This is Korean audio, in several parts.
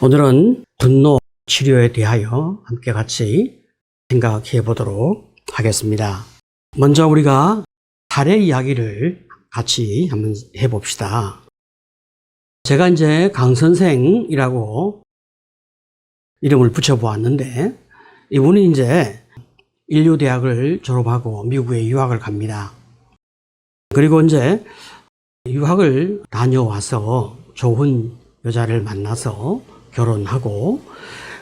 오늘은 분노 치료에 대하여 함께 같이 생각해 보도록 하겠습니다. 먼저 우리가 사례 이야기를 같이 한번 해봅시다. 제가 이제 강 선생이라고 이름을 붙여보았는데, 이분이 이제 인류대학을 졸업하고 미국에 유학을 갑니다. 그리고 이제 유학을 다녀와서 좋은 여자를 만나서 결혼하고,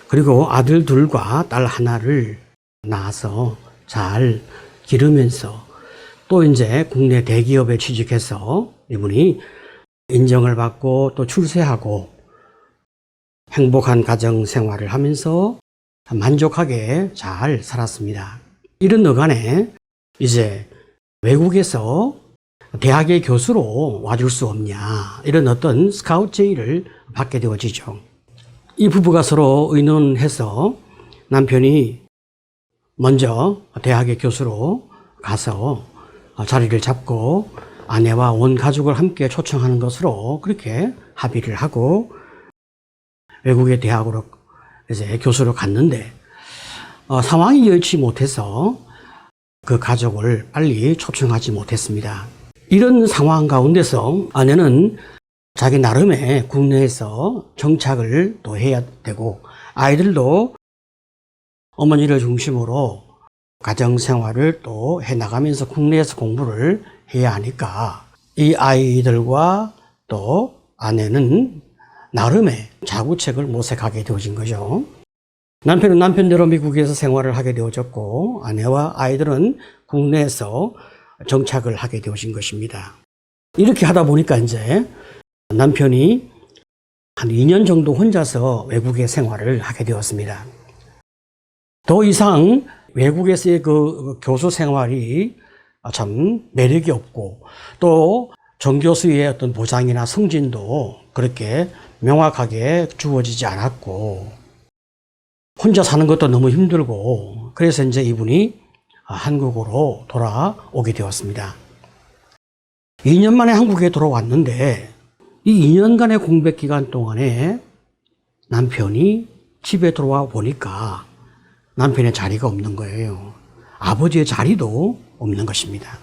그리고 아들 둘과 딸 하나를 낳아서 잘 기르면서 또 이제 국내 대기업에 취직해서 이분이 인정을 받고 또 출세하고 행복한 가정 생활을 하면서 만족하게 잘 살았습니다. 이런 어간에 이제 외국에서 대학의 교수로 와줄 수 없냐, 이런 어떤 스카우트 제의를 받게 되어지죠. 이 부부가 서로 의논해서 남편이 먼저 대학의 교수로 가서 자리를 잡고 아내와 온 가족을 함께 초청하는 것으로 그렇게 합의를 하고 외국의 대학으로 이제 교수로 갔는데, 상황이 여의치 못해서 그 가족을 빨리 초청하지 못했습니다. 이런 상황 가운데서 아내는 자기 나름의 국내에서 정착을 또 해야 되고, 아이들도 어머니를 중심으로 가정생활을 또 해나가면서 국내에서 공부를 해야 하니까 이 아이들과 또 아내는 나름의 자구책을 모색하게 되어진 거죠. 남편은 남편대로 미국에서 생활을 하게 되어졌고, 아내와 아이들은 국내에서 정착을 하게 되어진 것입니다. 이렇게 하다 보니까 이제 남편이 한 2년 정도 혼자서 외국의 생활을 하게 되었습니다. 더 이상 외국에서의 그 교수 생활이 참 매력이 없고, 또 정교수의 어떤 보장이나 승진도 그렇게 명확하게 주어지지 않았고, 혼자 사는 것도 너무 힘들고, 그래서 이제 이분이 한국으로 돌아오게 되었습니다. 2년 만에 한국에 돌아왔는데, 이 2년간의 공백 기간 동안에 남편이 집에 들어와 보니까 남편의 자리가 없는 거예요. 아버지의 자리도 없는 것입니다.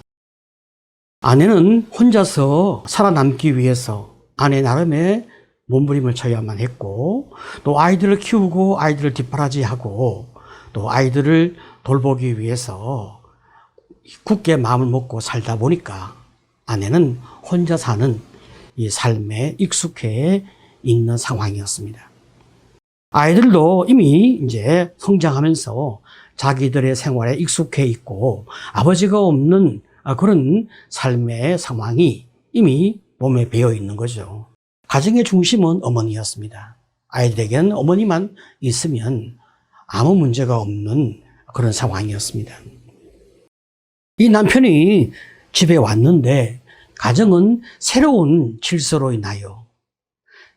아내는 혼자서 살아남기 위해서 아내 나름의 몸부림을 쳐야만 했고, 또 아이들을 키우고 아이들을 뒷바라지하고 또 아이들을 돌보기 위해서 굳게 마음을 먹고 살다 보니까 아내는 혼자 사는 이 삶에 익숙해 있는 상황이었습니다. 아이들도 이미 이제 성장하면서 자기들의 생활에 익숙해 있고 아버지가 없는 그런 삶의 상황이 이미 몸에 배어 있는 거죠. 가정의 중심은 어머니였습니다. 아이들에게는 어머니만 있으면 아무 문제가 없는 그런 상황이었습니다. 이 남편이 집에 왔는데 가정은 새로운 질서로 인하여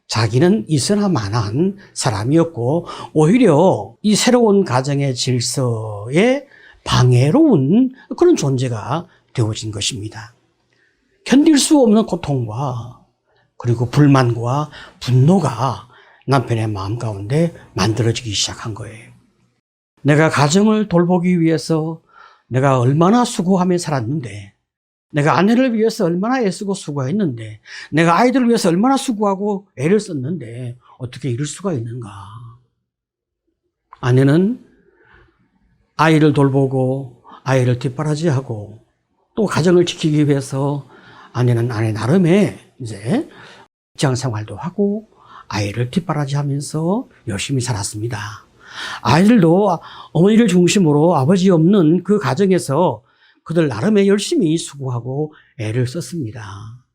자기는 있으나 마나한 사람이었고, 오히려 이 새로운 가정의 질서에 방해로운 그런 존재가 되어진 것입니다. 견딜 수 없는 고통과 그리고 불만과 분노가 남편의 마음 가운데 만들어지기 시작한 거예요. 내가 가정을 돌보기 위해서 내가 얼마나 수고하며 살았는데, 내가 아내를 위해서 얼마나 애쓰고 수고했는데, 내가 아이들을 위해서 얼마나 수고하고 애를 썼는데 어떻게 이럴 수가 있는가. 아내는 아이를 돌보고 아이를 뒷바라지하고 또 가정을 지키기 위해서 아내는 아내 나름의 이제 직장 생활도 하고 아이를 뒷바라지하면서 열심히 살았습니다. 아이들도 어머니를 중심으로 아버지 없는 그 가정에서 그들 나름의 열심히 수고하고 애를 썼습니다.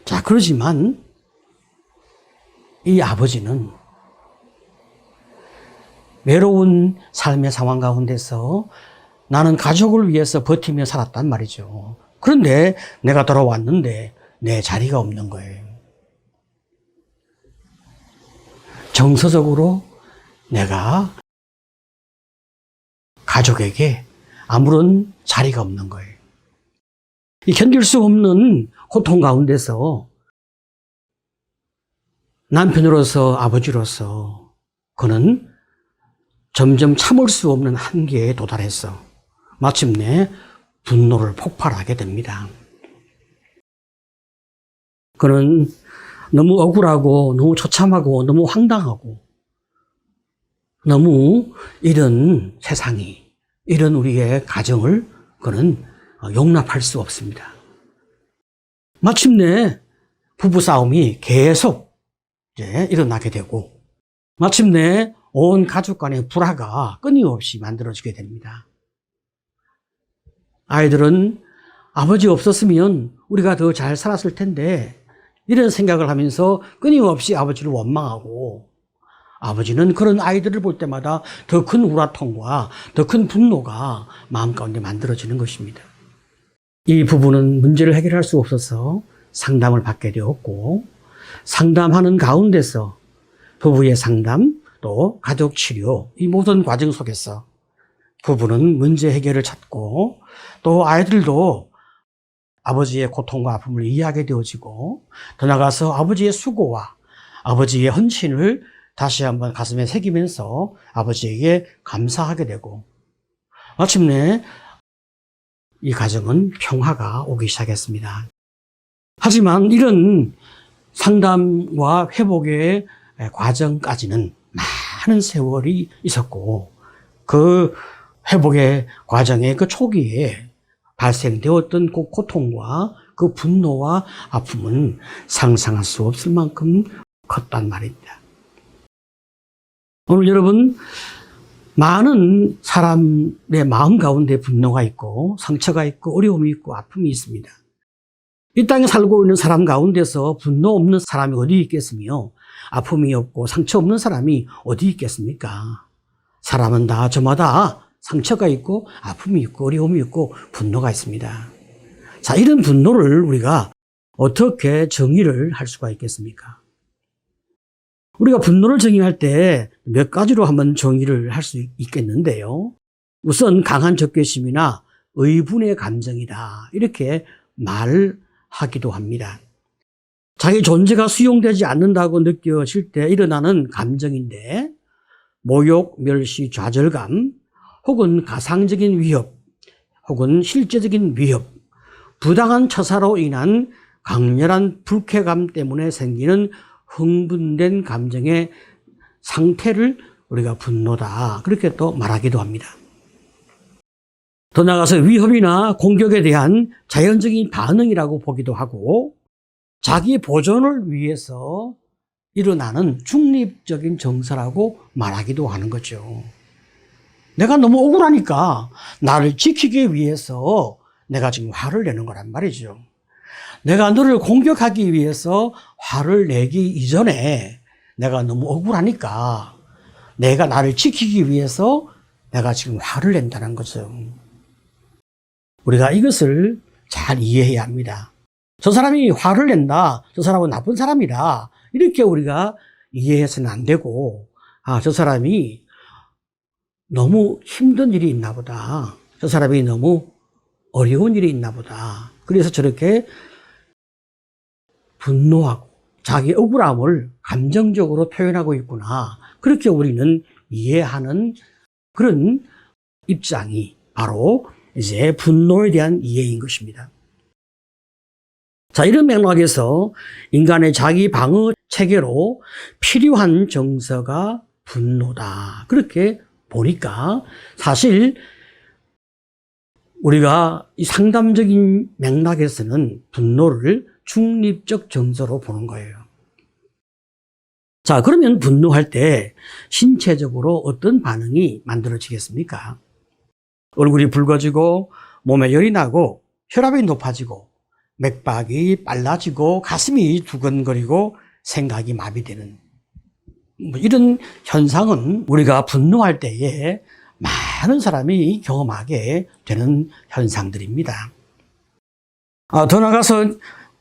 자, 그러지만 이 아버지는 외로운 삶의 상황 가운데서 나는 가족을 위해서 버티며 살았단 말이죠. 그런데 내가 돌아왔는데 내 자리가 없는 거예요. 정서적으로 내가 가족에게 아무런 자리가 없는 거예요. 이 견딜 수 없는 고통 가운데서 남편으로서, 아버지로서 그는 점점 참을 수 없는 한계에 도달했어. 마침내 분노를 폭발하게 됩니다. 그는 너무 억울하고 너무 처참하고 너무 황당하고 너무 이런 세상이, 이런 우리의 가정을 그는 용납할 수 없습니다. 마침내 부부싸움이 계속 이제 일어나게 되고 마침내 온 가족 간의 불화가 끊임없이 만들어지게 됩니다. 아이들은 아버지 없었으면 우리가 더 잘 살았을 텐데 이런 생각을 하면서 끊임없이 아버지를 원망하고 아버지는 그런 아이들을 볼 때마다 더 큰 우라통과 더 큰 분노가 마음 가운데 만들어지는 것입니다. 이 부부는 문제를 해결할 수 없어서 상담을 받게 되었고 상담하는 가운데서 부부의 상담 또 가족 치료 이 모든 과정 속에서 부부는 문제 해결을 찾고 또 아이들도 아버지의 고통과 아픔을 이해하게 되어지고 더 나아가서 아버지의 수고와 아버지의 헌신을 다시 한번 가슴에 새기면서 아버지에게 감사하게 되고 마침내 이 가정은 평화가 오기 시작했습니다. 하지만 이런 상담과 회복의 과정까지는 많은 세월이 있었고 그 회복의 과정의 그 초기에 발생되었던 그 고통과 그 분노와 아픔은 상상할 수 없을 만큼 컸단 말입니다. 오늘 여러분 많은 사람의 마음 가운데 분노가 있고 상처가 있고 어려움이 있고 아픔이 있습니다. 이 땅에 살고 있는 사람 가운데서 분노 없는 사람이 어디 있겠으며 아픔이 없고 상처 없는 사람이 어디 있겠습니까? 사람은 다 저마다 상처가 있고 아픔이 있고 어려움이 있고 분노가 있습니다. 자, 이런 분노를 우리가 어떻게 정의를 할 수가 있겠습니까? 우리가 분노를 정의할 때 몇 가지로 한번 정의를 할 수 있겠는데요. 우선 강한 적개심이나 의분의 감정이다 이렇게 말하기도 합니다. 자기 존재가 수용되지 않는다고 느껴질 때 일어나는 감정인데 모욕, 멸시, 좌절감 혹은 가상적인 위협 혹은 실제적인 위협, 부당한 처사로 인한 강렬한 불쾌감 때문에 생기는 흥분된 감정의 상태를 우리가 분노다 그렇게 또 말하기도 합니다. 더 나아가서 위협이나 공격에 대한 자연적인 반응이라고 보기도 하고 자기 보존을 위해서 일어나는 중립적인 정서라고 말하기도 하는 거죠. 내가 너무 억울하니까 나를 지키기 위해서 내가 지금 화를 내는 거란 말이죠. 내가 너를 공격하기 위해서 화를 내기 이전에 내가 너무 억울하니까 내가 나를 지키기 위해서 내가 지금 화를 낸다는 거죠. 우리가 이것을 잘 이해해야 합니다. 저 사람이 화를 낸다, 저 사람은 나쁜 사람이다 이렇게 우리가 이해해서는 안 되고 저 사람이 너무 힘든 일이 있나 보다, 저 사람이 너무 어려운 일이 있나 보다 그래서 저렇게 분노하고 자기 억울함을 감정적으로 표현하고 있구나 그렇게 우리는 이해하는 그런 입장이 바로 이제 분노에 대한 이해인 것입니다. 자, 이런 맥락에서 인간의 자기 방어 체계로 필요한 정서가 분노다 그렇게 보니까 사실 우리가 이 상담적인 맥락에서는 분노를 중립적 정서로 보는 거예요. 자, 그러면 분노할 때 신체적으로 어떤 반응이 만들어지겠습니까? 얼굴이 붉어지고 몸에 열이 나고 혈압이 높아지고 맥박이 빨라지고 가슴이 두근거리고 생각이 마비되는 이런 현상은 우리가 분노할 때에 많은 사람이 경험하게 되는 현상들입니다. 더 나아가서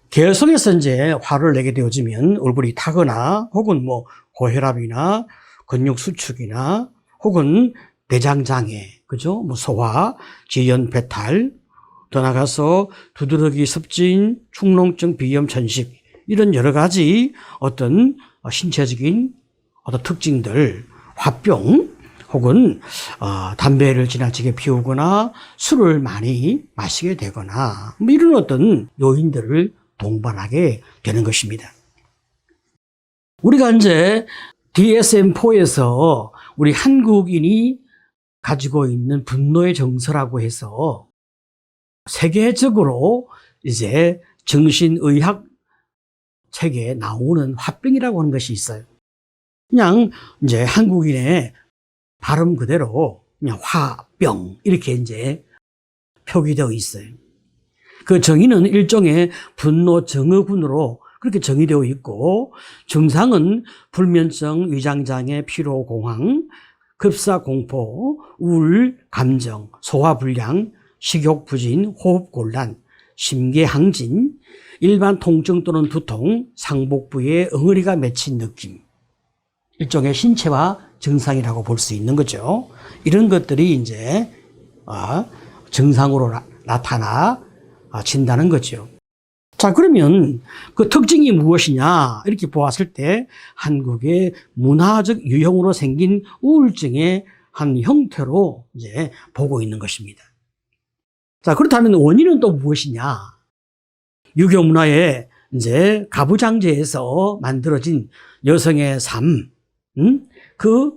계속해서 이제 화를 내게 되어지면 얼굴이 타거나 혹은 고혈압이나 근육 수축이나 혹은 내장장애, 그죠? 소화, 지연, 배탈, 더 나아가서 두드러기 습진, 축농증, 비염, 천식 이런 여러 가지 어떤 신체적인 어떤 특징들, 화병, 혹은 담배를 지나치게 피우거나 술을 많이 마시게 되거나 뭐 이런 어떤 요인들을 동반하게 되는 것입니다. 우리가 이제 DSM-4에서 우리 한국인이 가지고 있는 분노의 정서라고 해서 세계적으로 이제 정신의학 책에 나오는 화병이라고 하는 것이 있어요. 그냥 이제 한국인의 발음 그대로 그냥 화병 이렇게 이제 표기되어 있어요. 그 정의는 일종의 분노 증후군으로 그렇게 정의되어 있고, 증상은 불면증, 위장장애, 피로, 공황, 급사 공포, 우울, 감정, 소화불량, 식욕 부진, 호흡 곤란, 심계항진, 일반 통증 또는 두통, 상복부에 엉어리가 맺힌 느낌, 일종의 신체화 증상이라고 볼 수 있는 거죠. 이런 것들이 이제 증상으로 나타나진다는 거죠. 자, 그러면 그 특징이 무엇이냐 이렇게 보았을 때 한국의 문화적 유형으로 생긴 우울증의 한 형태로 이제 보고 있는 것입니다. 자, 그렇다면 원인은 또 무엇이냐? 유교 문화에 이제 가부장제에서 만들어진 여성의 삶, 그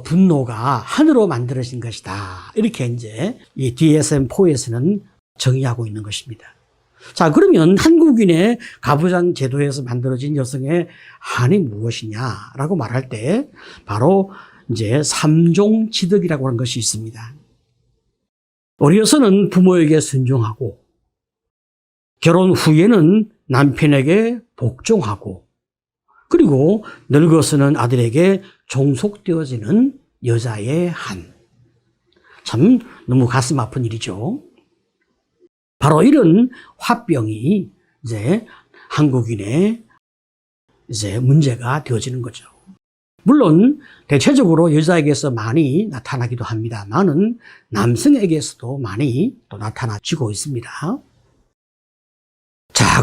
분노가 한으로 만들어진 것이다. 이렇게 이제 이 DSM-4에서는 정의하고 있는 것입니다. 자, 그러면 한국인의 가부장 제도에서 만들어진 여성의 한이 무엇이냐라고 말할 때 바로 이제 삼종지덕이라고 하는 것이 있습니다. 어려서는 부모에게 순종하고, 결혼 후에는 남편에게 복종하고, 그리고 늙어서는 아들에게 종속되어지는 여자의 한. 참 너무 가슴 아픈 일이죠. 바로 이런 화병이 이제 한국인의 이제 문제가 되어지는 거죠. 물론 대체적으로 여자에게서 많이 나타나기도 합니다만은 남성에게서도 많이 또 나타나지고 있습니다. 자,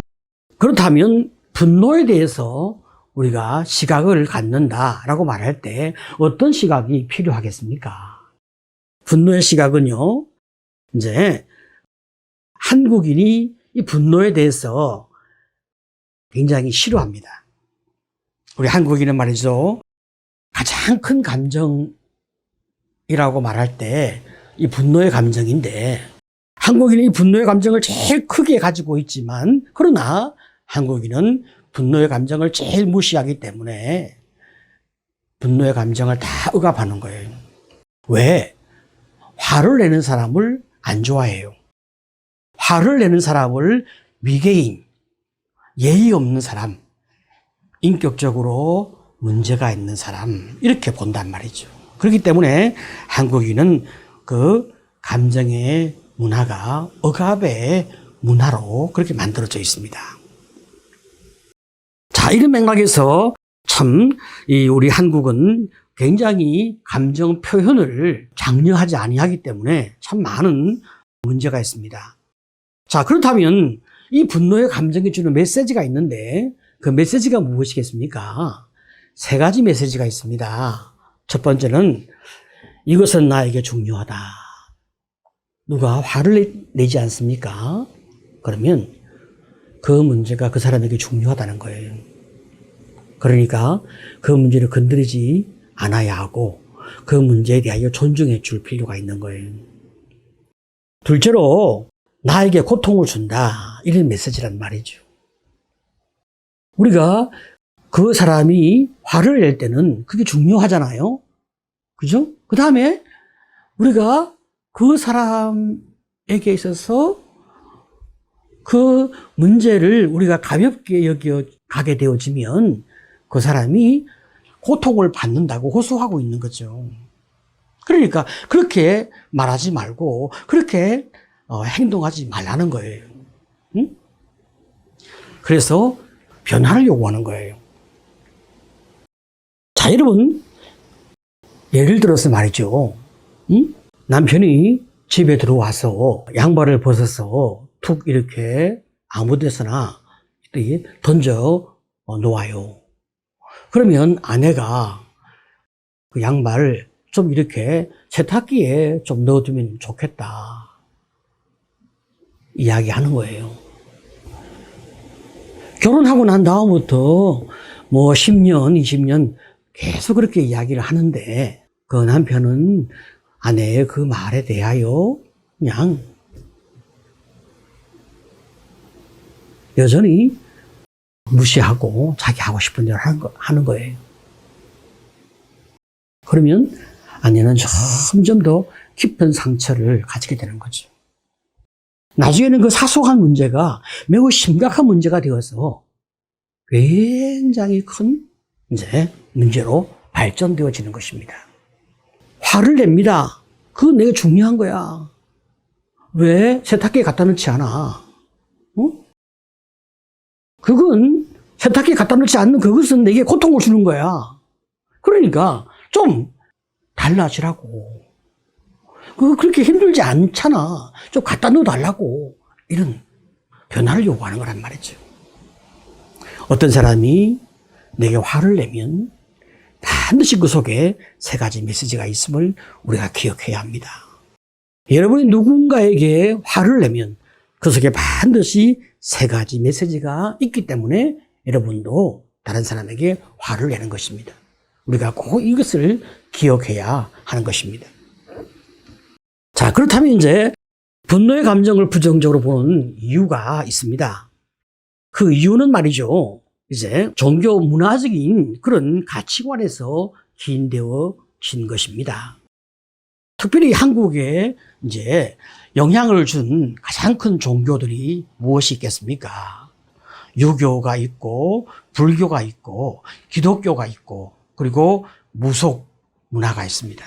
그렇다면 분노에 대해서 우리가 시각을 갖는다라고 말할 때 어떤 시각이 필요하겠습니까? 분노의 시각은요, 이제 한국인이 이 분노에 대해서 굉장히 싫어합니다. 우리 한국인은 말이죠, 가장 큰 감정이라고 말할 때 이 분노의 감정인데, 한국인은 이 분노의 감정을 제일 크게 가지고 있지만, 그러나 한국인은 분노의 감정을 제일 무시하기 때문에 분노의 감정을 다 억압하는 거예요. 왜? 화를 내는 사람을 안 좋아해요. 화를 내는 사람을 위계인, 예의 없는 사람, 인격적으로 문제가 있는 사람, 이렇게 본단 말이죠. 그렇기 때문에 한국인은 그 감정의 문화가 억압의 문화로 그렇게 만들어져 있습니다. 자, 이런 맥락에서 참 우리 한국은 굉장히 감정 표현을 장려하지 아니하기 때문에 참 많은 문제가 있습니다. 자, 그렇다면 이 분노의 감정이 주는 메시지가 있는데 그 메시지가 무엇이겠습니까? 세 가지 메시지가 있습니다. 첫 번째는 이것은 나에게 중요하다. 누가 화를 내지 않습니까? 그러면 그 문제가 그 사람에게 중요하다는 거예요. 그러니까 그 문제를 건드리지 않아야 하고 그 문제에 대하여 존중해 줄 필요가 있는 거예요. 둘째로 나에게 고통을 준다. 이런 메시지란 말이죠. 우리가 그 사람이 화를 낼 때는 그게 중요하잖아요. 그죠? 그 다음에 우리가 그 사람에게 있어서 그 문제를 우리가 가볍게 여겨가게 되어지면 그 사람이 고통을 받는다고 호소하고 있는 거죠. 그러니까 그렇게 말하지 말고 그렇게 행동하지 말라는 거예요. 응? 그래서 변화를 요구하는 거예요. 자, 여러분, 예를 들어서 말이죠. 응? 남편이 집에 들어와서 양말을 벗어서 툭 이렇게 아무 데서나 던져 놓아요. 그러면 아내가 그 양말 좀 이렇게 세탁기에 좀 넣어두면 좋겠다. 이야기하는 거예요. 결혼하고 난 다음부터 뭐 10년, 20년 계속 그렇게 이야기를 하는데 그 남편은 아내의 그 말에 대하여 그냥 여전히 무시하고 자기 하고 싶은 대로 하는 거예요. 그러면 아내는 점점 더 깊은 상처를 가지게 되는 거죠. 나중에는 그 사소한 문제가 매우 심각한 문제가 되어서 굉장히 큰 이제 문제로 발전되어지는 것입니다. 화를 냅니다. 그건 내가 중요한 거야. 왜 세탁기에 갖다 놓지 않아? 그건 세탁기에 갖다 놓지 않는 그것은 내게 고통을 주는 거야. 그러니까 좀 달라지라고. 그렇게 힘들지 않잖아. 좀 갖다 넣어달라고. 이런 변화를 요구하는 거란 말이죠. 어떤 사람이 내게 화를 내면 반드시 그 속에 세 가지 메시지가 있음을 우리가 기억해야 합니다. 여러분이 누군가에게 화를 내면 그 속에 반드시 세 가지 메시지가 있기 때문에 여러분도 다른 사람에게 화를 내는 것입니다. 우리가 꼭 이것을 기억해야 하는 것입니다. 자, 그렇다면 이제 분노의 감정을 부정적으로 보는 이유가 있습니다. 그 이유는 말이죠. 이제 종교 문화적인 그런 가치관에서 기인되어진 것입니다. 특별히 한국에 이제 영향을 준 가장 큰 종교들이 무엇이 있겠습니까? 유교가 있고, 불교가 있고, 기독교가 있고, 그리고 무속 문화가 있습니다.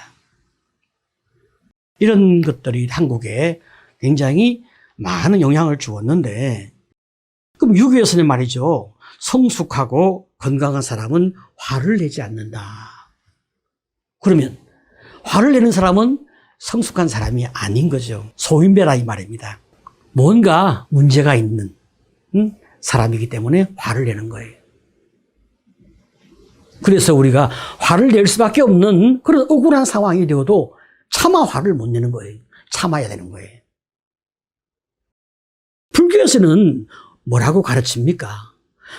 이런 것들이 한국에 굉장히 많은 영향을 주었는데, 그럼 유교에서는 말이죠. 성숙하고 건강한 사람은 화를 내지 않는다. 그러면 화를 내는 사람은 성숙한 사람이 아닌 거죠. 소인배라 이 말입니다. 뭔가 문제가 있는 사람이기 때문에 화를 내는 거예요. 그래서 우리가 화를 낼 수밖에 없는 그런 억울한 상황이 되어도 차마 화를 못 내는 거예요. 참아야 되는 거예요. 불교에서는 뭐라고 가르칩니까?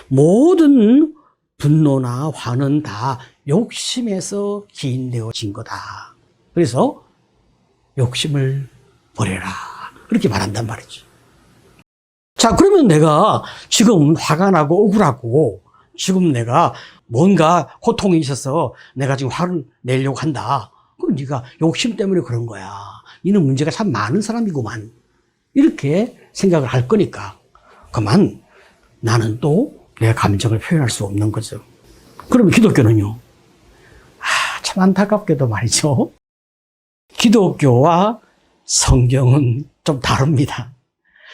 모든 분노나 화는 다 욕심에서 기인되어진 거다. 그래서 욕심을 버려라. 그렇게 말한단 말이죠. 자, 그러면 내가 지금 화가 나고 억울하고 지금 내가 뭔가 고통이 있어서 내가 지금 화를 내려고 한다. 그럼 네가 욕심 때문에 그런 거야. 이는 문제가 참 많은 사람이구만. 이렇게 생각을 할 거니까 그만 나는 또 내 감정을 표현할 수 없는 거죠. 그러면 기독교는요? 참 안타깝게도 말이죠. 기독교와 성경은 좀 다릅니다.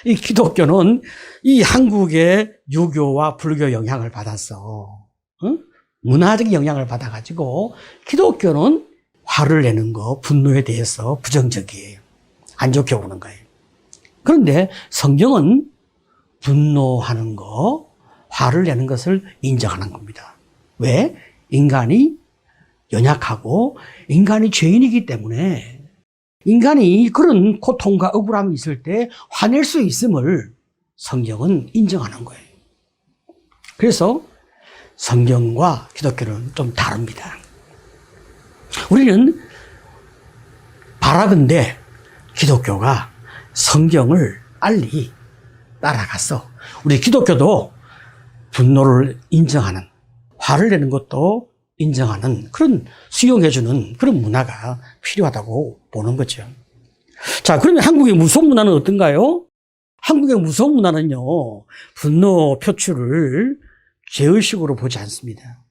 이 기독교는 이 한국의 유교와 불교 영향을 받았어. 문화적 영향을 받아가지고 기독교는 화를 내는 거, 분노에 대해서 부정적이에요. 안 좋게 보는 거예요. 그런데 성경은 분노하는 거, 화를 내는 것을 인정하는 겁니다. 왜? 인간이 연약하고 인간이 죄인이기 때문에 인간이 그런 고통과 억울함이 있을 때 화낼 수 있음을 성경은 인정하는 거예요. 그래서 성경과 기독교는 좀 다릅니다. 우리는 바라건대 기독교가 성경을 빨리 따라가서 우리 기독교도 분노를 인정하는, 화를 내는 것도 인정하는 그런 수용해주는 그런 문화가 필요하다고 보는 거죠. 자, 그러면 한국의 무속 문화는 어떤가요? 한국의 무속 문화는요, 분노 표출을 죄의식으로 보지 않습니다.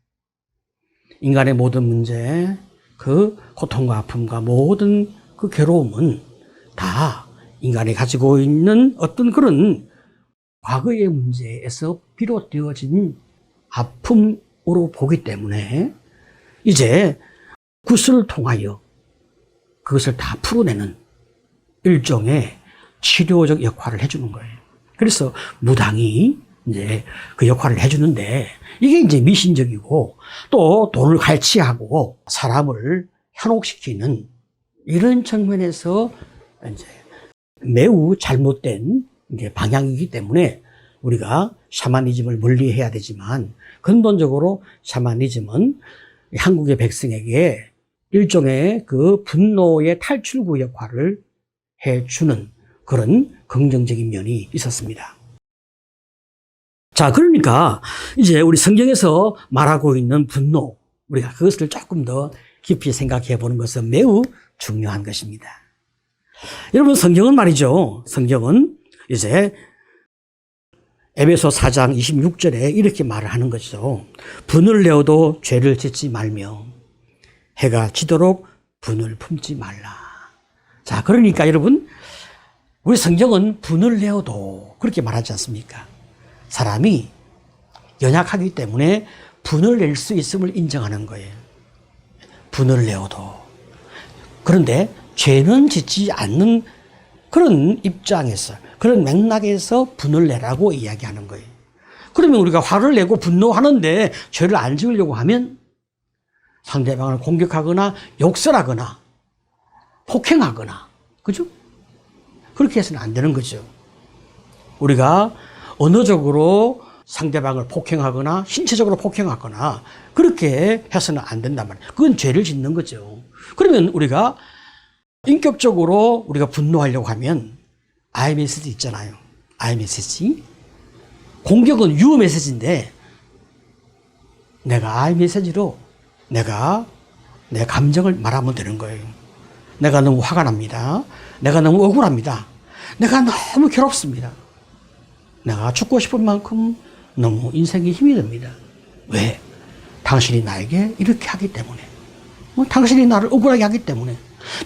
인간의 모든 문제, 그 고통과 아픔과 모든 그 괴로움은 다 인간이 가지고 있는 어떤 그런 과거의 문제에서 비롯되어진 아픔으로 보기 때문에 이제 구슬을 통하여 그것을 다 풀어내는 일종의 치료적 역할을 해주는 거예요. 그래서 무당이 이제 그 역할을 해주는데 이게 이제 미신적이고 또 돈을 갈취하고 사람을 현혹시키는 이런 측면에서 이제 매우 잘못된 이제 방향이기 때문에 우리가 샤머니즘을 멀리해야 되지만 근본적으로 샤머니즘은 한국의 백성에게 일종의 그 분노의 탈출구 역할을 해주는 그런 긍정적인 면이 있었습니다. 자, 그러니까 이제 우리 성경에서 말하고 있는 분노, 우리가 그것을 조금 더 깊이 생각해 보는 것은 매우 중요한 것입니다. 여러분, 성경은 말이죠. 성경은 이제 에베소 4장 26절에 이렇게 말을 하는 것이죠. 분을 내어도 죄를 짓지 말며 해가 지도록 분을 품지 말라. 자, 그러니까 여러분, 우리 성경은 분을 내어도 그렇게 말하지 않습니까? 사람이 연약하기 때문에 분을 낼 수 있음을 인정하는 거예요. 분을 내어도. 그런데 죄는 짓지 않는 그런 입장에서, 그런 맥락에서 분을 내라고 이야기하는 거예요. 그러면 우리가 화를 내고 분노하는데 죄를 안 지으려고 하면 상대방을 공격하거나 욕설하거나 폭행하거나, 그죠? 그렇게 해서는 안 되는 거죠. 우리가 언어적으로 상대방을 폭행하거나 신체적으로 폭행하거나 그렇게 해서는 안 된단 말이에요. 그건 죄를 짓는 거죠. 그러면 우리가 인격적으로 우리가 분노하려고 하면 iMessage 있잖아요. iMessage. 공격은 유메시지인데 내가 iMessage로 내가 내 감정을 말하면 되는 거예요. 내가 너무 화가 납니다. 내가 너무 억울합니다. 내가 너무 괴롭습니다. 내가 죽고 싶은 만큼 너무 인생에 힘이 듭니다. 왜? 당신이 나에게 이렇게 하기 때문에. 당신이 나를 억울하게 하기 때문에.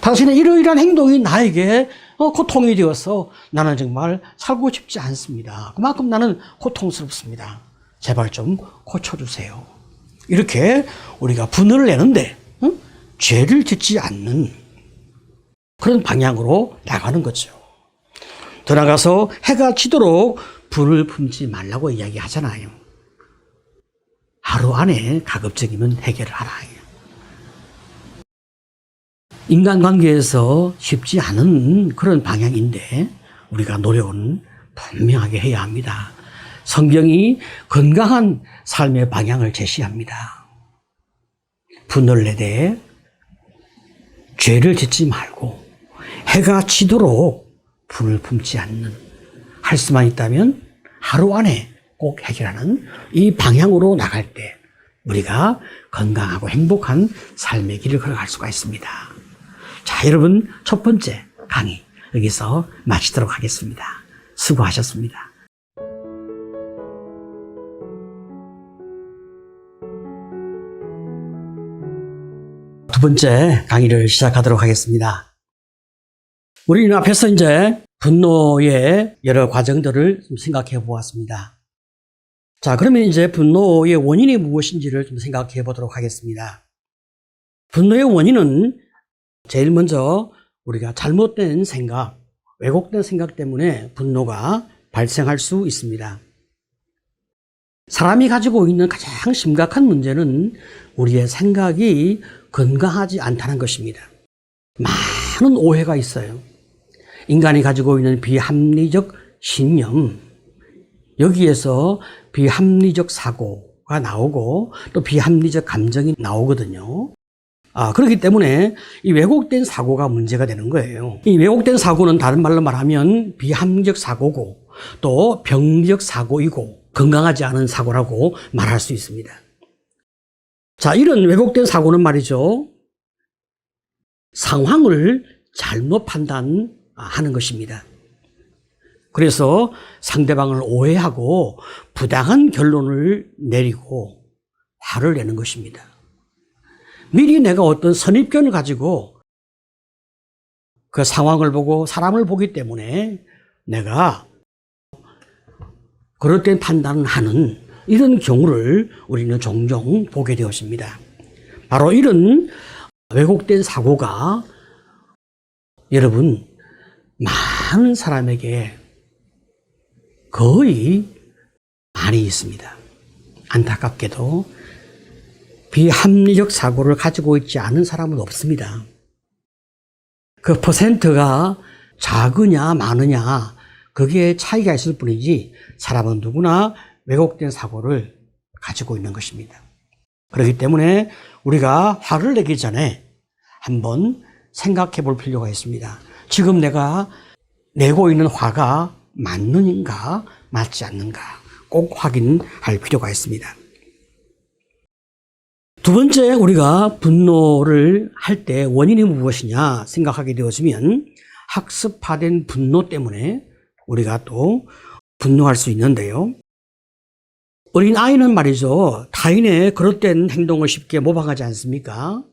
당신의 이러이러한 행동이 나에게 고통이 되어서 나는 정말 살고 싶지 않습니다. 그만큼 나는 고통스럽습니다. 제발 좀 고쳐주세요. 이렇게 우리가 분을 내는데 죄를 짓지 않는 그런 방향으로 나가는 거죠. 더 나가서 해가 지도록 불을 품지 말라고 이야기하잖아요. 하루 안에 가급적이면 해결을 하라. 인간관계에서 쉽지 않은 그런 방향인데 우리가 노력은 분명하게 해야 합니다. 성경이 건강한 삶의 방향을 제시합니다. 분을 내되 죄를 짓지 말고 해가 지도록 불을 품지 않는, 할 수만 있다면 하루 안에 꼭 해결하는 이 방향으로 나갈 때 우리가 건강하고 행복한 삶의 길을 걸어갈 수가 있습니다. 자, 여러분, 첫 번째 강의 여기서 마치도록 하겠습니다. 수고하셨습니다. 두 번째 강의를 시작하도록 하겠습니다. 우리는 앞에서 이제 분노의 여러 과정들을 좀 생각해 보았습니다. 자, 그러면 이제 분노의 원인이 무엇인지를 좀 생각해 보도록 하겠습니다. 분노의 원인은 제일 먼저 우리가 잘못된 생각, 왜곡된 생각 때문에 분노가 발생할 수 있습니다. 사람이 가지고 있는 가장 심각한 문제는 우리의 생각이 건강하지 않다는 것입니다. 많은 오해가 있어요. 인간이 가지고 있는 비합리적 신념, 여기에서 비합리적 사고가 나오고 또 비합리적 감정이 나오거든요. 그렇기 때문에 이 왜곡된 사고가 문제가 되는 거예요. 이 왜곡된 사고는 다른 말로 말하면 비합리적 사고고 또 병리적 사고이고 건강하지 않은 사고라고 말할 수 있습니다. 자, 이런 왜곡된 사고는 말이죠, 상황을 잘못 판단하는 것입니다. 그래서 상대방을 오해하고 부당한 결론을 내리고 화를 내는 것입니다. 미리 내가 어떤 선입견을 가지고 그 상황을 보고 사람을 보기 때문에 내가 그릇된 판단을 하는 이런 경우를 우리는 종종 보게 되었습니다. 바로 이런 왜곡된 사고가 여러분 많은 사람에게 거의 많이 있습니다. 안타깝게도 비합리적 사고를 가지고 있지 않은 사람은 없습니다. 그 퍼센트가 작으냐 많으냐 거기에 차이가 있을 뿐이지 사람은 누구나 왜곡된 사고를 가지고 있는 것입니다. 그렇기 때문에 우리가 화를 내기 전에 한번 생각해 볼 필요가 있습니다. 지금 내가 내고 있는 화가 맞는가 맞지 않는가 꼭 확인할 필요가 있습니다. 두 번째, 우리가 분노를 할 때 원인이 무엇이냐 생각하게 되어지면 학습화된 분노 때문에 우리가 또 분노할 수 있는데요. 어린 아이는 말이죠, 타인의 그릇된 행동을 쉽게 모방하지 않습니까?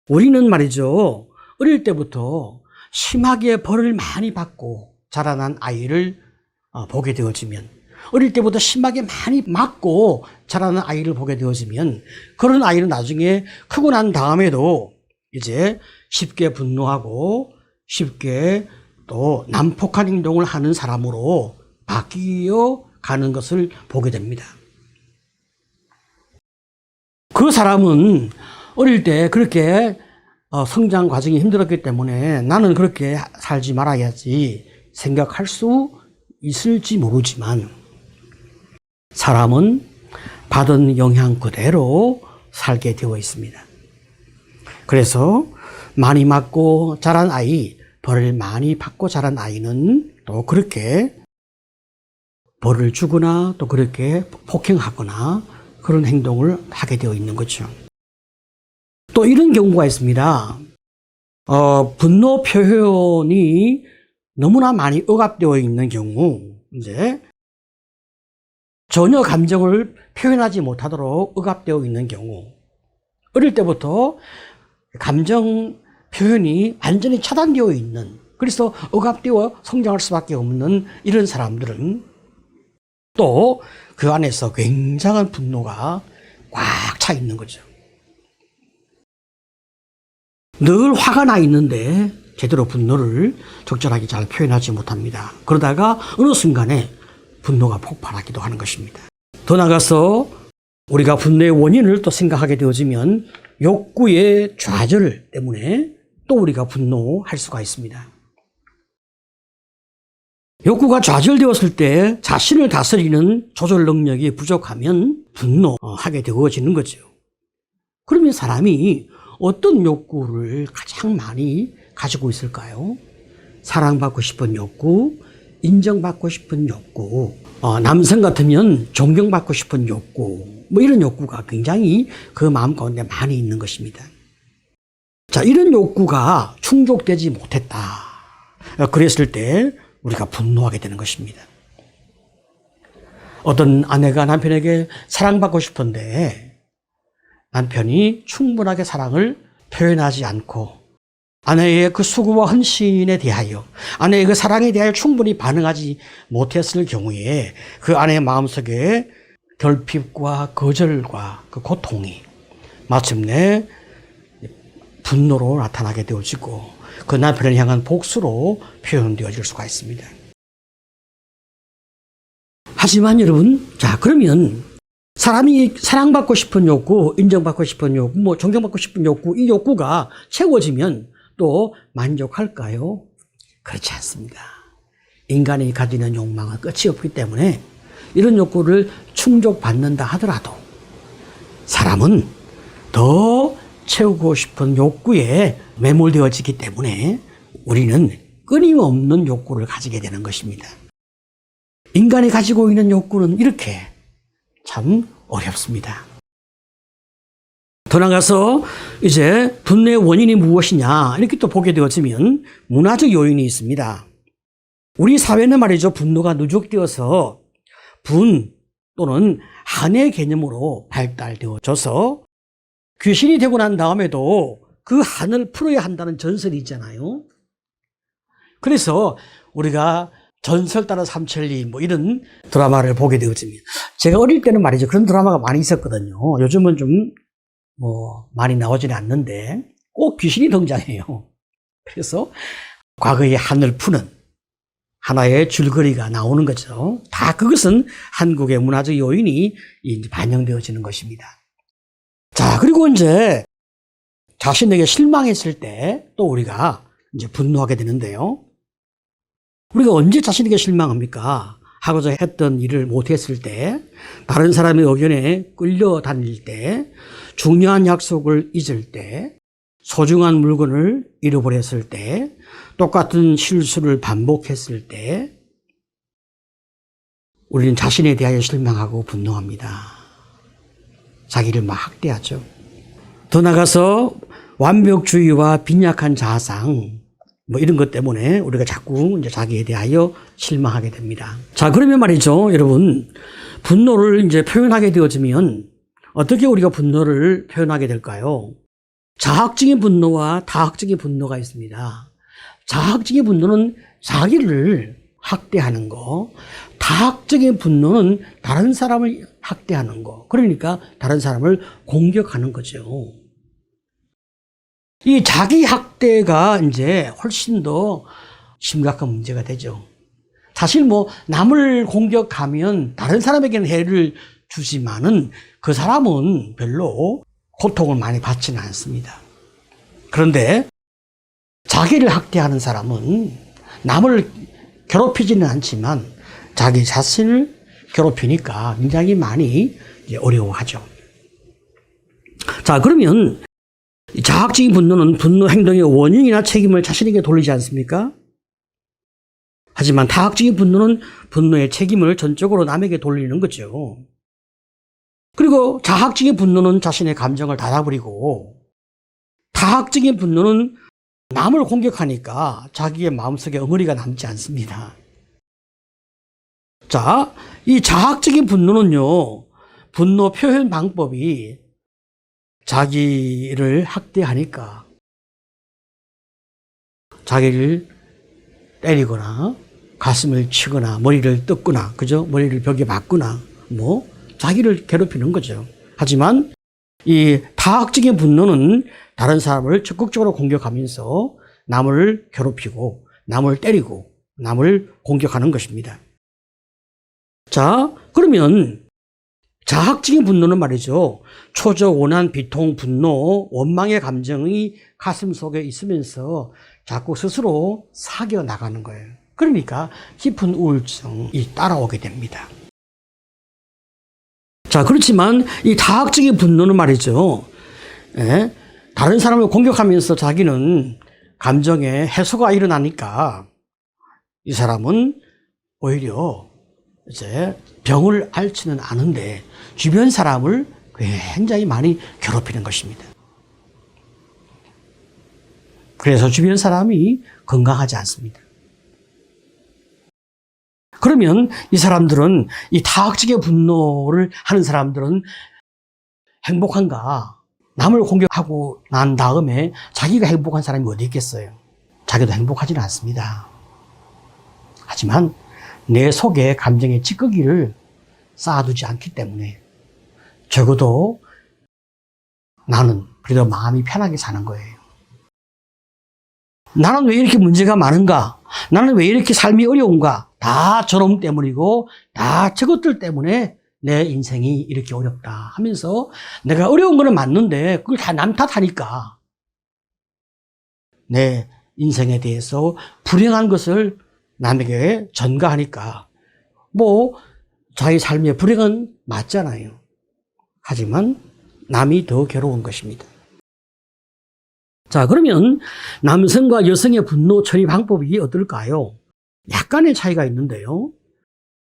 우리는 말이죠, 어릴 때부터 심하게 벌을 많이 받고 자라난 아이를 보게 되어지면, 어릴 때부터 심하게 많이 맞고 자라는 아이를 보게 되어지면 그런 아이는 나중에 크고 난 다음에도 이제 쉽게 분노하고 쉽게 또 난폭한 행동을 하는 사람으로 바뀌어 가는 것을 보게 됩니다. 그 사람은 어릴 때 그렇게 성장 과정이 힘들었기 때문에 나는 그렇게 살지 말아야지 생각할 수 있을지 모르지만 사람은 받은 영향 그대로 살게 되어 있습니다. 그래서 많이 맞고 자란 아이, 벌을 많이 받고 자란 아이는 또 그렇게 벌을 주거나 또 그렇게 폭행하거나 그런 행동을 하게 되어 있는 거죠. 또 이런 경우가 있습니다. 분노 표현이 너무나 많이 억압되어 있는 경우, 이제 전혀 감정을 표현하지 못하도록 억압되어 있는 경우, 어릴 때부터 감정 표현이 완전히 차단되어 있는, 그래서 억압되어 성장할 수밖에 없는 이런 사람들은 또 그 안에서 굉장한 분노가 꽉 차 있는 거죠. 늘 화가 나 있는데 제대로 분노를 적절하게 잘 표현하지 못합니다. 그러다가 어느 순간에 분노가 폭발하기도 하는 것입니다. 더 나아가서 우리가 분노의 원인을 또 생각하게 되어지면 욕구의 좌절 때문에 또 우리가 분노할 수가 있습니다. 욕구가 좌절되었을 때 자신을 다스리는 조절 능력이 부족하면 분노하게 되어지는 거죠. 그러면 사람이 어떤 욕구를 가장 많이 가지고 있을까요? 사랑받고 싶은 욕구, 인정받고 싶은 욕구, 남성 같으면 존경받고 싶은 욕구, 뭐 이런 욕구가 굉장히 그 마음 가운데 많이 있는 것입니다. 자, 이런 욕구가 충족되지 못했다. 그랬을 때 우리가 분노하게 되는 것입니다. 어떤 아내가 남편에게 사랑받고 싶은데 남편이 충분하게 사랑을 표현하지 않고 아내의 그 수고와 헌신에 대하여, 아내의 그 사랑에 대하여 충분히 반응하지 못했을 경우에 그 아내의 마음속에 결핍과 거절과 그 고통이 마침내 분노로 나타나게 되어지고 그 남편을 향한 복수로 표현되어질 수가 있습니다. 하지만 여러분, 자, 그러면 사람이 사랑받고 싶은 욕구, 인정받고 싶은 욕구, 뭐 존경받고 싶은 욕구, 이 욕구가 채워지면 또 만족할까요? 그렇지 않습니다. 인간이 가지는 욕망은 끝이 없기 때문에 이런 욕구를 충족받는다 하더라도 사람은 더 채우고 싶은 욕구에 매몰되어지기 때문에 우리는 끊임없는 욕구를 가지게 되는 것입니다. 인간이 가지고 있는 욕구는 이렇게 참 어렵습니다. 더 나아가서 이제 분노의 원인이 무엇이냐 이렇게 또 보게 되어지면 문화적 요인이 있습니다. 우리 사회는 말이죠, 분노가 누적되어서 분 또는 한의 개념으로 발달되어져서 귀신이 되고 난 다음에도 그 한을 풀어야 한다는 전설이 있잖아요. 그래서 우리가 전설 따라 삼천리 뭐 이런 드라마를 보게 되어지면, 제가 어릴 때는 말이죠, 그런 드라마가 많이 있었거든요. 요즘은 좀 많이 나오지는 않는데 꼭 귀신이 등장해요. 그래서 과거의 한을 푸는 하나의 줄거리가 나오는 거죠. 다 그것은 한국의 문화적 요인이 반영되어지는 것입니다. 자, 그리고 이제 자신에게 실망했을 때 또 우리가 이제 분노하게 되는데요. 우리가 언제 자신에게 실망합니까? 하고자 했던 일을 못했을 때, 다른 사람의 의견에 끌려다닐 때, 중요한 약속을 잊을 때, 소중한 물건을 잃어버렸을 때, 똑같은 실수를 반복했을 때, 우리는 자신에 대하여 실망하고 분노합니다. 자기를 막 학대하죠. 더 나아가서 완벽주의와 빈약한 자아상, 이런 것 때문에 우리가 자꾸 이제 자기에 대하여 실망하게 됩니다. 자, 그러면 말이죠, 여러분. 분노를 이제 표현하게 되어지면 어떻게 우리가 분노를 표현하게 될까요? 자학적인 분노와 다학적인 분노가 있습니다. 자학적인 분노는 자기를 학대하는 거, 다학적인 분노는 다른 사람을 학대하는 거, 그러니까 다른 사람을 공격하는 거죠. 이 자기 학대가 이제 훨씬 더 심각한 문제가 되죠. 사실 남을 공격하면 다른 사람에게는 해를 주지만은 그 사람은 별로 고통을 많이 받지는 않습니다. 그런데 자기를 학대하는 사람은 남을 괴롭히지는 않지만 자기 자신을 괴롭히니까 굉장히 많이 어려워하죠. 자, 그러면 자학적인 분노는 분노 행동의 원인이나 책임을 자신에게 돌리지 않습니까? 하지만 다학적인 분노는 분노의 책임을 전적으로 남에게 돌리는 거죠. 그리고 자학적인 분노는 자신의 감정을 닫아버리고, 다학적인 분노는 남을 공격하니까 자기의 마음속에 엉어리가 남지 않습니다. 자, 이 자학적인 분노는요, 분노 표현 방법이 자기를 학대하니까 자기를 때리거나 가슴을 치거나 머리를 뜯거나, 그죠? 머리를 벽에 맞거나 자기를 괴롭히는 거죠. 하지만 이 다학적인 분노는 다른 사람을 적극적으로 공격하면서 남을 괴롭히고 남을 때리고 남을 공격하는 것입니다. 자, 그러면 자학적인 분노는 말이죠, 초조, 원한, 비통, 분노, 원망의 감정이 가슴 속에 있으면서 자꾸 스스로 사겨 나가는 거예요. 그러니까 깊은 우울증이 따라오게 됩니다. 자, 그렇지만 이 다학적인 분노는 말이죠, 다른 사람을 공격하면서 자기는 감정에 해소가 일어나니까 이 사람은 오히려 이제 병을 앓지는 않은데 주변 사람을 굉장히 많이 괴롭히는 것입니다. 그래서 주변 사람이 건강하지 않습니다. 그러면 이 사람들은, 이 다학적인 분노를 하는 사람들은 행복한가? 남을 공격하고 난 다음에 자기가 행복한 사람이 어디 있겠어요? 자기도 행복하지는 않습니다. 하지만 내 속에 감정의 찌꺼기를 쌓아두지 않기 때문에 적어도 나는 그래도 마음이 편하게 사는 거예요. 나는 왜 이렇게 문제가 많은가? 나는 왜 이렇게 삶이 어려운가? 다 저놈 때문이고 다 저것들 때문에 내 인생이 이렇게 어렵다 하면서, 내가 어려운 거는 맞는데 그걸 다 남 탓하니까 내 인생에 대해서 불행한 것을 남에게 전가하니까 자기 삶의 불행은 맞잖아요. 하지만 남이 더 괴로운 것입니다. 자, 그러면 남성과 여성의 분노 처리 방법이 어떨까요? 약간의 차이가 있는데요.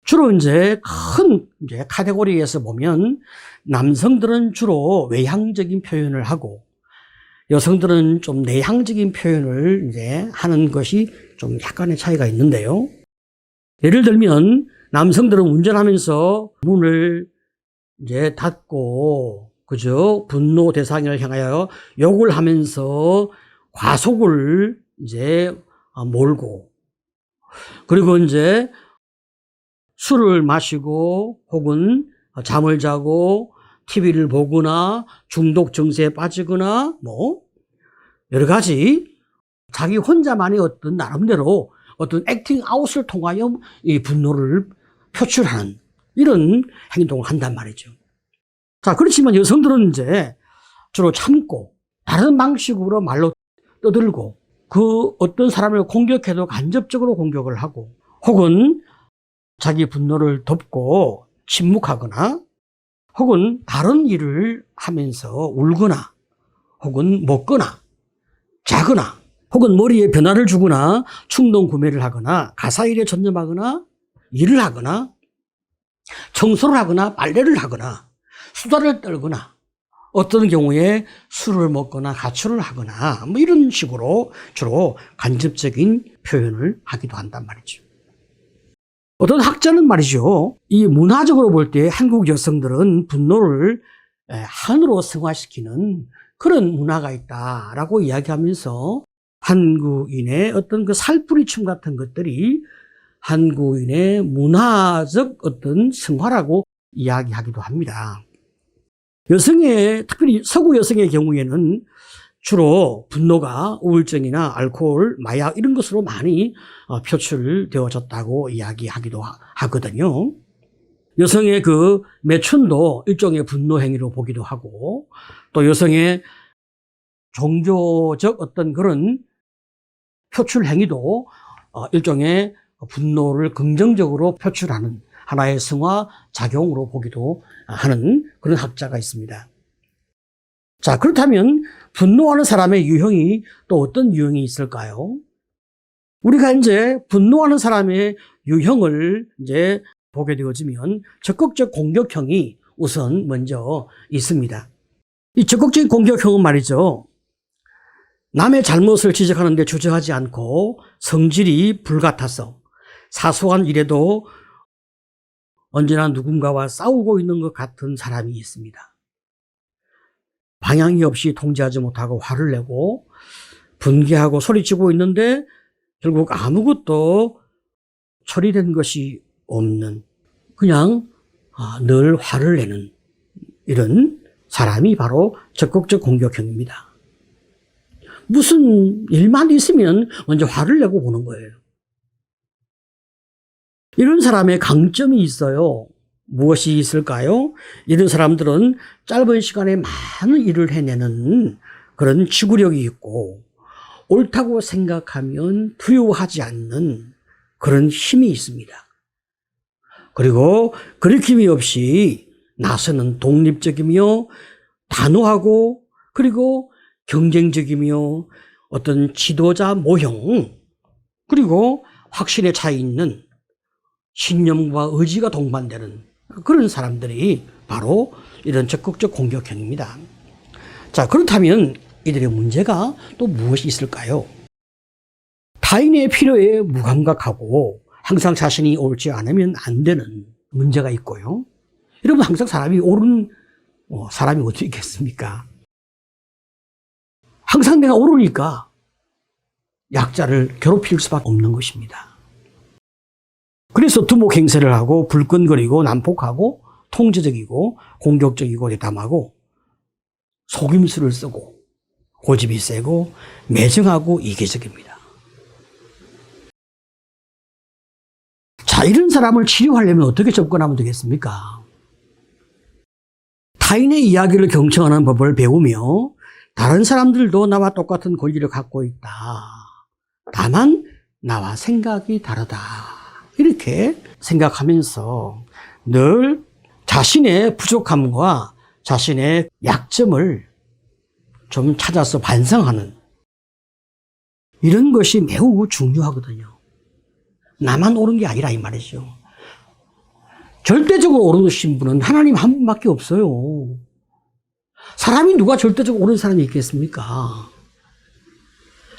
주로 이제 큰 카테고리에서 보면 남성들은 주로 외향적인 표현을 하고 여성들은 좀 내향적인 표현을 이제 하는 것이 좀 약간의 차이가 있는데요. 예를 들면 남성들은 운전하면서 문을 이제 닫고, 그죠? 분노 대상을 향하여 욕을 하면서 과속을 이제 몰고, 그리고 이제 술을 마시고 혹은 잠을 자고 TV를 보거나 중독 증세에 빠지거나 여러 가지 자기 혼자만의 어떤 나름대로 어떤 액팅 아웃을 통하여 이 분노를 표출하는 이런 행동을 한단 말이죠. 자, 그렇지만 여성들은 이제 주로 참고 다른 방식으로 말로 떠들고 그 어떤 사람을 공격해도 간접적으로 공격을 하고 혹은 자기 분노를 덮고 침묵하거나 혹은 다른 일을 하면서 울거나 혹은 먹거나 자거나 혹은 머리에 변화를 주거나 충동 구매를 하거나 가사일에 전념하거나 일을 하거나 청소를 하거나 빨래를 하거나 수다를 떨거나 어떤 경우에 술을 먹거나 가출을 하거나 뭐 이런 식으로 주로 간접적인 표현을 하기도 한단 말이죠. 어떤 학자는 말이죠. 이 문화적으로 볼 때 한국 여성들은 분노를 한으로 승화시키는 그런 문화가 있다라고 이야기하면서 한국인의 어떤 그 살풀이춤 같은 것들이 한국인의 문화적 어떤 승화라고 이야기하기도 합니다. 여성의, 특별히 서구 여성의 경우에는 주로 분노가 우울증이나 알코올, 마약 이런 것으로 많이 표출되어졌다고 이야기하기도 하거든요. 여성의 그 매춘도 일종의 분노 행위로 보기도 하고 또 여성의 종교적 어떤 그런 표출 행위도 일종의 분노를 긍정적으로 표출하는 하나의 승화 작용으로 보기도 하는 그런 학자가 있습니다. 자, 그렇다면 분노하는 사람의 유형이 또 어떤 유형이 있을까요? 우리가 이제 분노하는 사람의 유형을 이제 보게 되어지면 적극적 공격형이 우선 먼저 있습니다. 이 적극적인 공격형은 말이죠. 남의 잘못을 지적하는데 주저하지 않고 성질이 불같아서 사소한 일에도 언제나 누군가와 싸우고 있는 것 같은 사람이 있습니다. 방향이 없이 통제하지 못하고 화를 내고 분개하고 소리치고 있는데 결국 아무것도 처리된 것이 없는 그냥 늘 화를 내는 이런 사람이 바로 적극적 공격형입니다. 무슨 일만 있으면 먼저 화를 내고 보는 거예요. 이런 사람의 강점이 있어요. 무엇이 있을까요? 이런 사람들은 짧은 시간에 많은 일을 해내는 그런 지구력이 있고 옳다고 생각하면 두려워하지 않는 그런 힘이 있습니다. 그리고 거리낌이 없이 나서는 독립적이며 단호하고 그리고 경쟁적이며 어떤 지도자 모형 그리고 확신에 차 있는 신념과 의지가 동반되는 그런 사람들이 바로 이런 적극적 공격형입니다. 자, 그렇다면 이들의 문제가 또 무엇이 있을까요? 타인의 필요에 무감각하고 항상 자신이 옳지 않으면 안 되는 문제가 있고요. 여러분 항상 사람이 옳은 사람이 어떻게 있겠습니까? 항상 내가 옳으니까 약자를 괴롭힐 수밖에 없는 것입니다. 그래서 두목행세를 하고 불끈거리고 난폭하고 통제적이고 공격적이고 대담하고 속임수를 쓰고 고집이 세고 매정하고 이기적입니다. 자, 이런 사람을 치료하려면 어떻게 접근하면 되겠습니까? 타인의 이야기를 경청하는 법을 배우며 다른 사람들도 나와 똑같은 권리를 갖고 있다. 다만 나와 생각이 다르다. 이렇게 생각하면서 늘 자신의 부족함과 자신의 약점을 좀 찾아서 반성하는 이런 것이 매우 중요하거든요. 나만 옳은 게 아니라 이 말이죠. 절대적으로 옳으신 분은 하나님 한 분밖에 없어요. 사람이 누가 절대적으로 옳은 사람이 있겠습니까?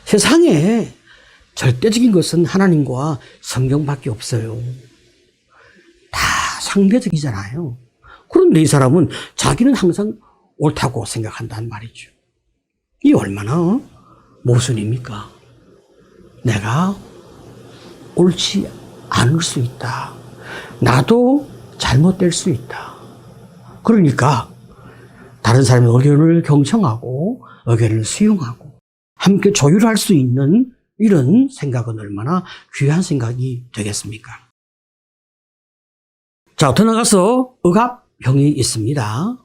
세상에 절대적인 것은 하나님과 성경밖에 없어요. 다 상대적이잖아요. 그런데 이 사람은 자기는 항상 옳다고 생각한다는 말이죠. 이 얼마나 모순입니까? 내가 옳지 않을 수 있다. 나도 잘못될 수 있다. 그러니까 다른 사람의 의견을 경청하고 의견을 수용하고 함께 조율할 수 있는 이런 생각은 얼마나 귀한 생각이 되겠습니까? 자, 더 나가서 억압형이 있습니다.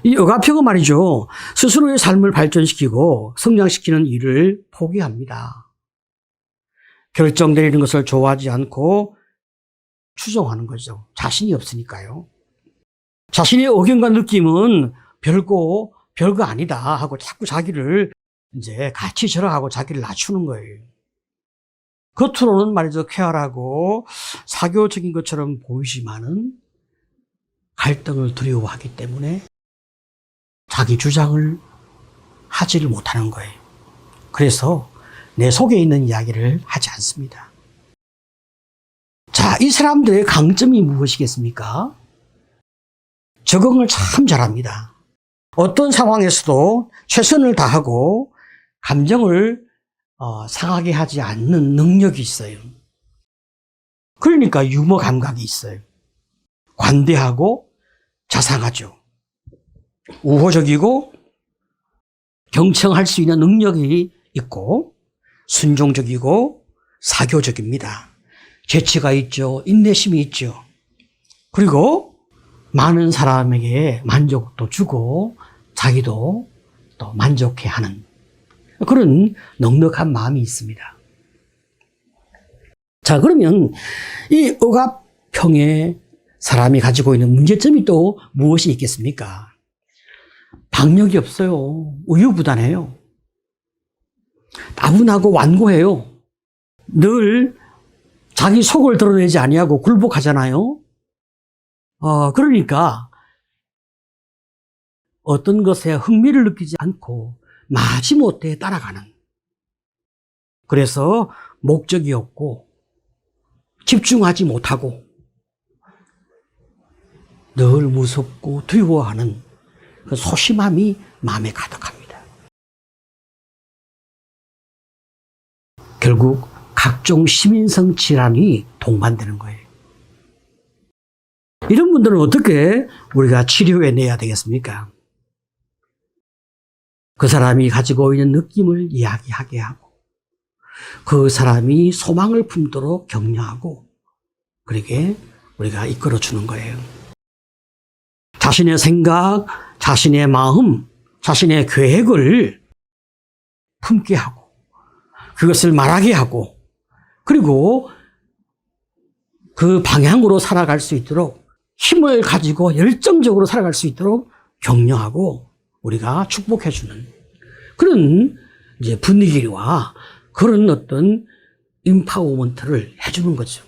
이 억압형은 말이죠. 스스로의 삶을 발전시키고 성장시키는 일을 포기합니다. 결정 내리는 것을 좋아하지 않고 추종하는 거죠. 자신이 없으니까요. 자신의 의견과 느낌은 별거 아니다 하고 자꾸 자기를 이제 같이 절하고 자기를 낮추는 거예요. 겉으로는 말이죠. 쾌활하고 사교적인 것처럼 보이지만은 갈등을 두려워하기 때문에 자기 주장을 하지를 못하는 거예요. 그래서 내 속에 있는 이야기를 하지 않습니다. 자, 이 사람들의 강점이 무엇이겠습니까? 적응을 참 잘합니다. 어떤 상황에서도 최선을 다하고 감정을 상하게 하지 않는 능력이 있어요. 그러니까 유머 감각이 있어요. 관대하고 자상하죠. 우호적이고 경청할 수 있는 능력이 있고 순종적이고 사교적입니다. 재치가 있죠. 인내심이 있죠. 그리고 많은 사람에게 만족도 주고 자기도 또 만족해하는 그런 넉넉한 마음이 있습니다. 자, 그러면 이 억압형의 사람이 가지고 있는 문제점이 또 무엇이 있겠습니까? 박력이 없어요. 우유부단해요. 따분하고 완고해요. 늘 자기 속을 드러내지 아니하고 굴복하잖아요. 그러니까 어떤 것에 흥미를 느끼지 않고 마지못해 따라가는. 그래서 목적이 없고 집중하지 못하고 늘 무섭고 두려워하는 그 소심함이 마음에 가득합니다. 결국 각종 시민성 질환이 동반되는 거예요. 이런 분들은 어떻게 우리가 치료해내야 되겠습니까? 그 사람이 가지고 있는 느낌을 이야기하게 하고 그 사람이 소망을 품도록 격려하고 그렇게 우리가 이끌어주는 거예요. 자신의 생각, 자신의 마음, 자신의 계획을 품게 하고 그것을 말하게 하고 그리고 그 방향으로 살아갈 수 있도록 힘을 가지고 열정적으로 살아갈 수 있도록 격려하고 우리가 축복해주는 그런 이제 분위기와 그런 어떤 임파워먼트를 해주는 거죠.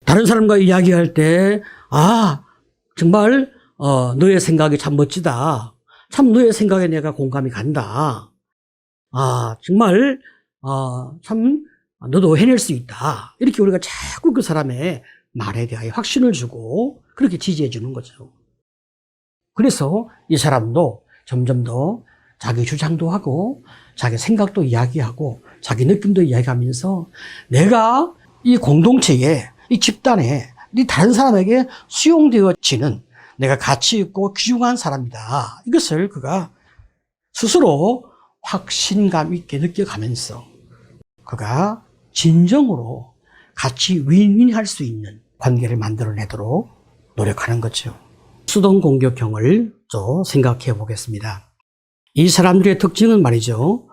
다른 사람과 이야기할 때, 정말, 너의 생각이 참 멋지다. 참 너의 생각에 내가 공감이 간다. 정말, 참, 너도 해낼 수 있다. 이렇게 우리가 자꾸 그 사람의 말에 대하여 확신을 주고 그렇게 지지해 주는 거죠. 그래서 이 사람도 점점 더 자기 주장도 하고 자기 생각도 이야기하고 자기 느낌도 이야기하면서 내가 이 공동체에 이 집단에 이 다른 사람에게 수용되어지는 내가 가치 있고 귀중한 사람이다. 이것을 그가 스스로 확신감 있게 느껴가면서 그가 진정으로 같이 윈윈할 수 있는 관계를 만들어내도록 노력하는 거죠. 수동 공격형을 또 생각해 보겠습니다. 이 사람들의 특징은 말이죠.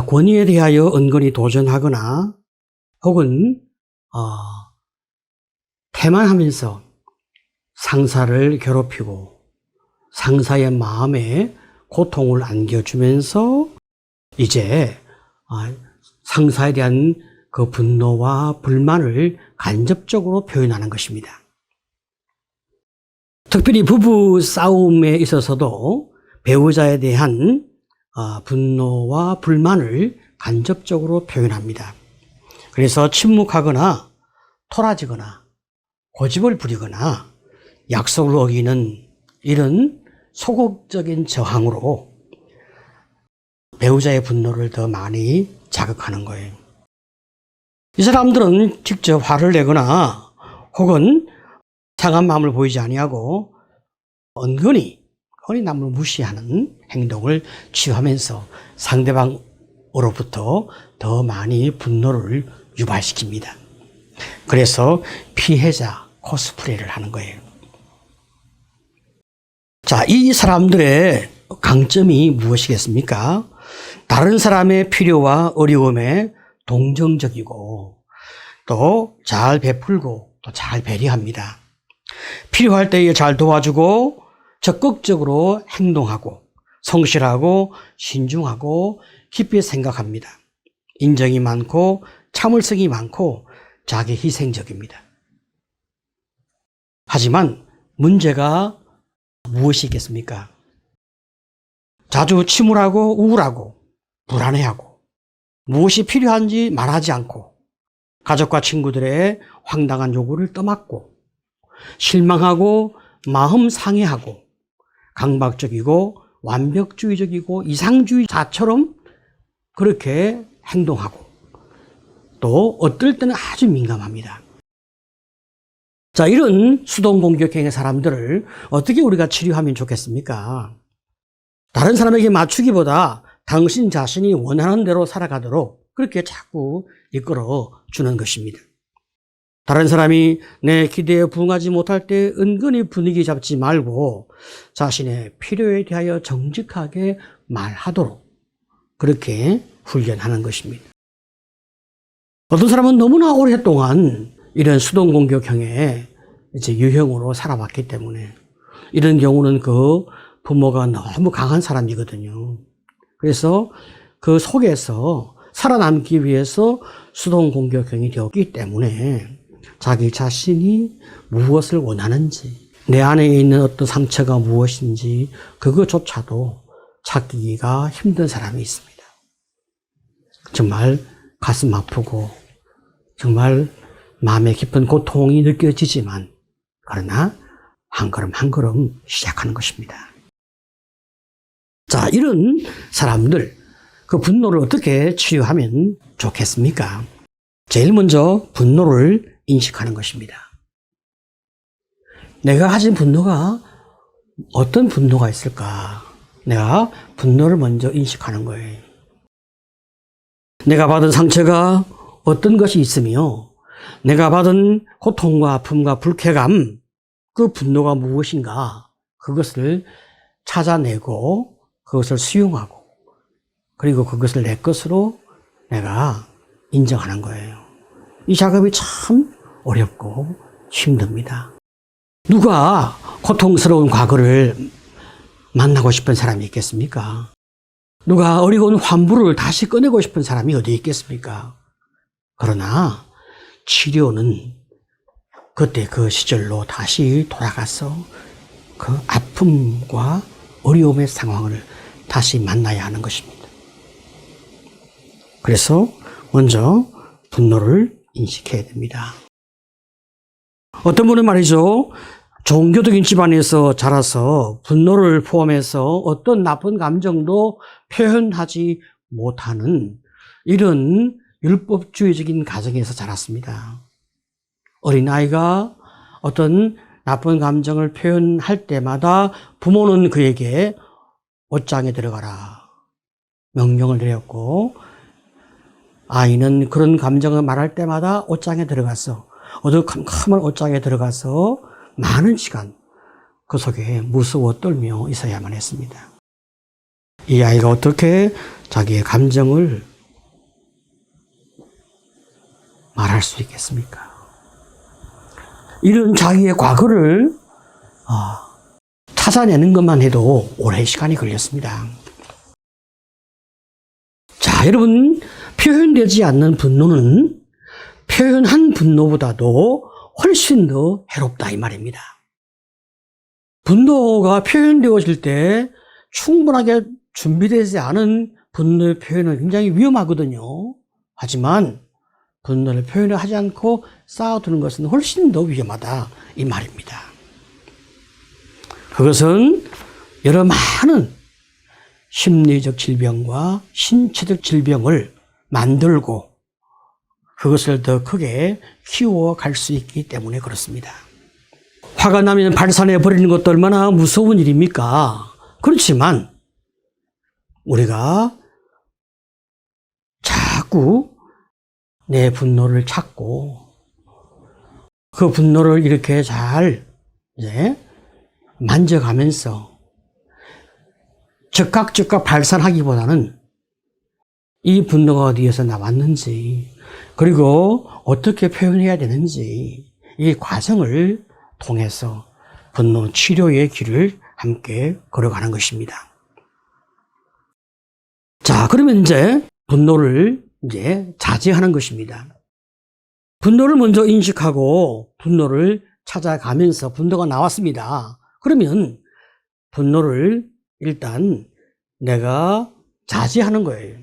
권위에 대하여 은근히 도전하거나 혹은 태만하면서 상사를 괴롭히고 상사의 마음에 고통을 안겨주면서 이제 상사에 대한 그 분노와 불만을 간접적으로 표현하는 것입니다. 특별히 부부 싸움에 있어서도 배우자에 대한 분노와 불만을 간접적으로 표현합니다. 그래서 침묵하거나 토라지거나 고집을 부리거나 약속을 어기는 이런 소극적인 저항으로 배우자의 분노를 더 많이 자극하는 거예요. 이 사람들은 직접 화를 내거나 혹은 상한 마음을 보이지 아니하고 은근히 흔히 남을 무시하는 행동을 취하면서 상대방으로부터 더 많이 분노를 유발시킵니다. 그래서 피해자 코스프레를 하는 거예요. 자, 이 사람들의 강점이 무엇이겠습니까? 다른 사람의 필요와 어려움에 동정적이고 또 잘 베풀고 또 잘 배려합니다. 필요할 때에 잘 도와주고 적극적으로 행동하고 성실하고 신중하고 깊이 생각합니다. 인정이 많고 참을성이 많고 자기 희생적입니다. 하지만 문제가 무엇이 있겠습니까? 자주 침울하고 우울하고 불안해하고 무엇이 필요한지 말하지 않고 가족과 친구들의 황당한 요구를 떠맡고 실망하고 마음 상해하고 강박적이고 완벽주의적이고 이상주의자처럼 그렇게 행동하고 또 어떨 때는 아주 민감합니다. 자, 이런 수동공격형의 사람들을 어떻게 우리가 치료하면 좋겠습니까? 다른 사람에게 맞추기보다 당신 자신이 원하는 대로 살아가도록 그렇게 자꾸 이끌어 주는 것입니다. 다른 사람이 내 기대에 부응하지 못할 때 은근히 분위기 잡지 말고 자신의 필요에 대하여 정직하게 말하도록 그렇게 훈련하는 것입니다. 어떤 사람은 너무나 오랫동안 이런 수동공격형의 유형으로 살아왔기 때문에 이런 경우는 그 부모가 너무 강한 사람이거든요. 그래서 그 속에서 살아남기 위해서 수동공격형이 되었기 때문에 자기 자신이 무엇을 원하는지, 내 안에 있는 어떤 상처가 무엇인지 그것조차도 찾기가 힘든 사람이 있습니다. 정말 가슴 아프고 정말 마음에 깊은 고통이 느껴지지만 그러나 한 걸음 한 걸음 시작하는 것입니다. 자, 이런 사람들 그 분노를 어떻게 치유하면 좋겠습니까? 제일 먼저 분노를 인식하는 것입니다. 내가 가진 분노가 어떤 분노가 있을까? 내가 분노를 먼저 인식하는 거예요. 내가 받은 상처가 어떤 것이 있으며 내가 받은 고통과 아픔과 불쾌감, 그 분노가 무엇인가 그것을 찾아내고 그것을 수용하고 그리고 그것을 내 것으로 내가 인정하는 거예요. 이 작업이 참 어렵고 힘듭니다. 누가 고통스러운 과거를 만나고 싶은 사람이 있겠습니까? 누가 어려운 환부를 다시 꺼내고 싶은 사람이 어디 있겠습니까? 그러나 치료는 그때 그 시절로 다시 돌아가서 그 아픔과 어려움의 상황을 다시 만나야 하는 것입니다. 그래서 먼저 분노를 인식해야 됩니다. 어떤 분은 말이죠, 종교적인 집안에서 자라서 분노를 포함해서 어떤 나쁜 감정도 표현하지 못하는 이런 율법주의적인 가정에서 자랐습니다. 어린아이가 어떤 나쁜 감정을 표현할 때마다 부모는 그에게 옷장에 들어가라 명령을 내렸고, 아이는 그런 감정을 말할 때마다 옷장에 들어가서 어두컴컴한 옷장에 들어가서 많은 시간 그 속에 무서워 떨며 있어야만 했습니다. 이 아이가 어떻게 자기의 감정을 말할 수 있겠습니까? 이런 자기의 과거를 찾아내는 것만 해도 오랜 시간이 걸렸습니다. 자, 여러분, 표현되지 않는 분노는 표현한 분노보다도 훨씬 더 해롭다 이 말입니다. 분노가 표현되어질 때 충분하게 준비되지 않은 분노의 표현은 굉장히 위험하거든요. 하지만 분노를 표현을 하지 않고 쌓아두는 것은 훨씬 더 위험하다 이 말입니다. 그것은 여러 많은 심리적 질병과 신체적 질병을 만들고 그것을 더 크게 키워갈 수 있기 때문에 그렇습니다. 화가 나면 발산해 버리는 것도 얼마나 무서운 일입니까? 그렇지만 우리가 자꾸 내 분노를 찾고 그 분노를 이렇게 잘 이제 만져가면서 즉각 발산하기보다는 이 분노가 어디에서 나왔는지, 그리고 어떻게 표현해야 되는지, 이 과정을 통해서 분노 치료의 길을 함께 걸어가는 것입니다. 자, 그러면 이제 분노를 이제 자제하는 것입니다. 분노를 먼저 인식하고 분노를 찾아가면서 분노가 나왔습니다. 그러면 분노를 일단 내가 자제하는 거예요.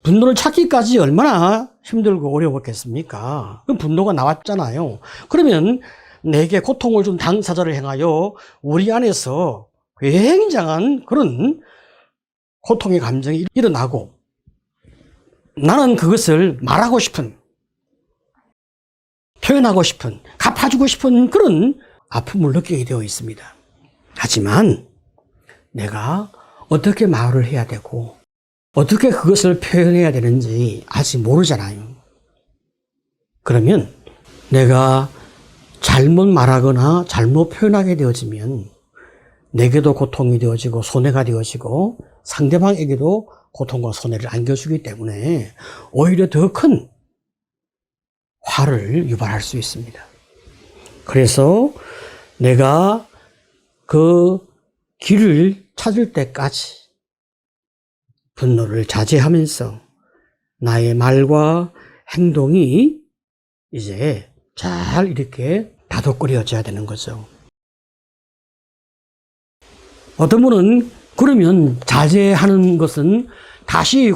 분노를 찾기까지 얼마나 힘들고 어려웠겠습니까? 그럼 분노가 나왔잖아요. 그러면 내게 고통을 준 당사자를 향하여 우리 안에서 굉장한 그런 고통의 감정이 일어나고 나는 그것을 말하고 싶은, 표현하고 싶은, 갚아주고 싶은 그런 아픔을 느끼게 되어 있습니다. 하지만 내가 어떻게 말을 해야 되고 어떻게 그것을 표현해야 되는지 아직 모르잖아요. 그러면 내가 잘못 말하거나 잘못 표현하게 되어지면 내게도 고통이 되어지고 손해가 되어지고 상대방에게도 고통과 손해를 안겨주기 때문에 오히려 더 큰 화를 유발할 수 있습니다. 그래서 내가 그 길을 찾을 때까지 분노를 자제하면서 나의 말과 행동이 이제 잘 이렇게 다독거려져야 되는 거죠. 어떤 분은 그러면 자제하는 것은 다시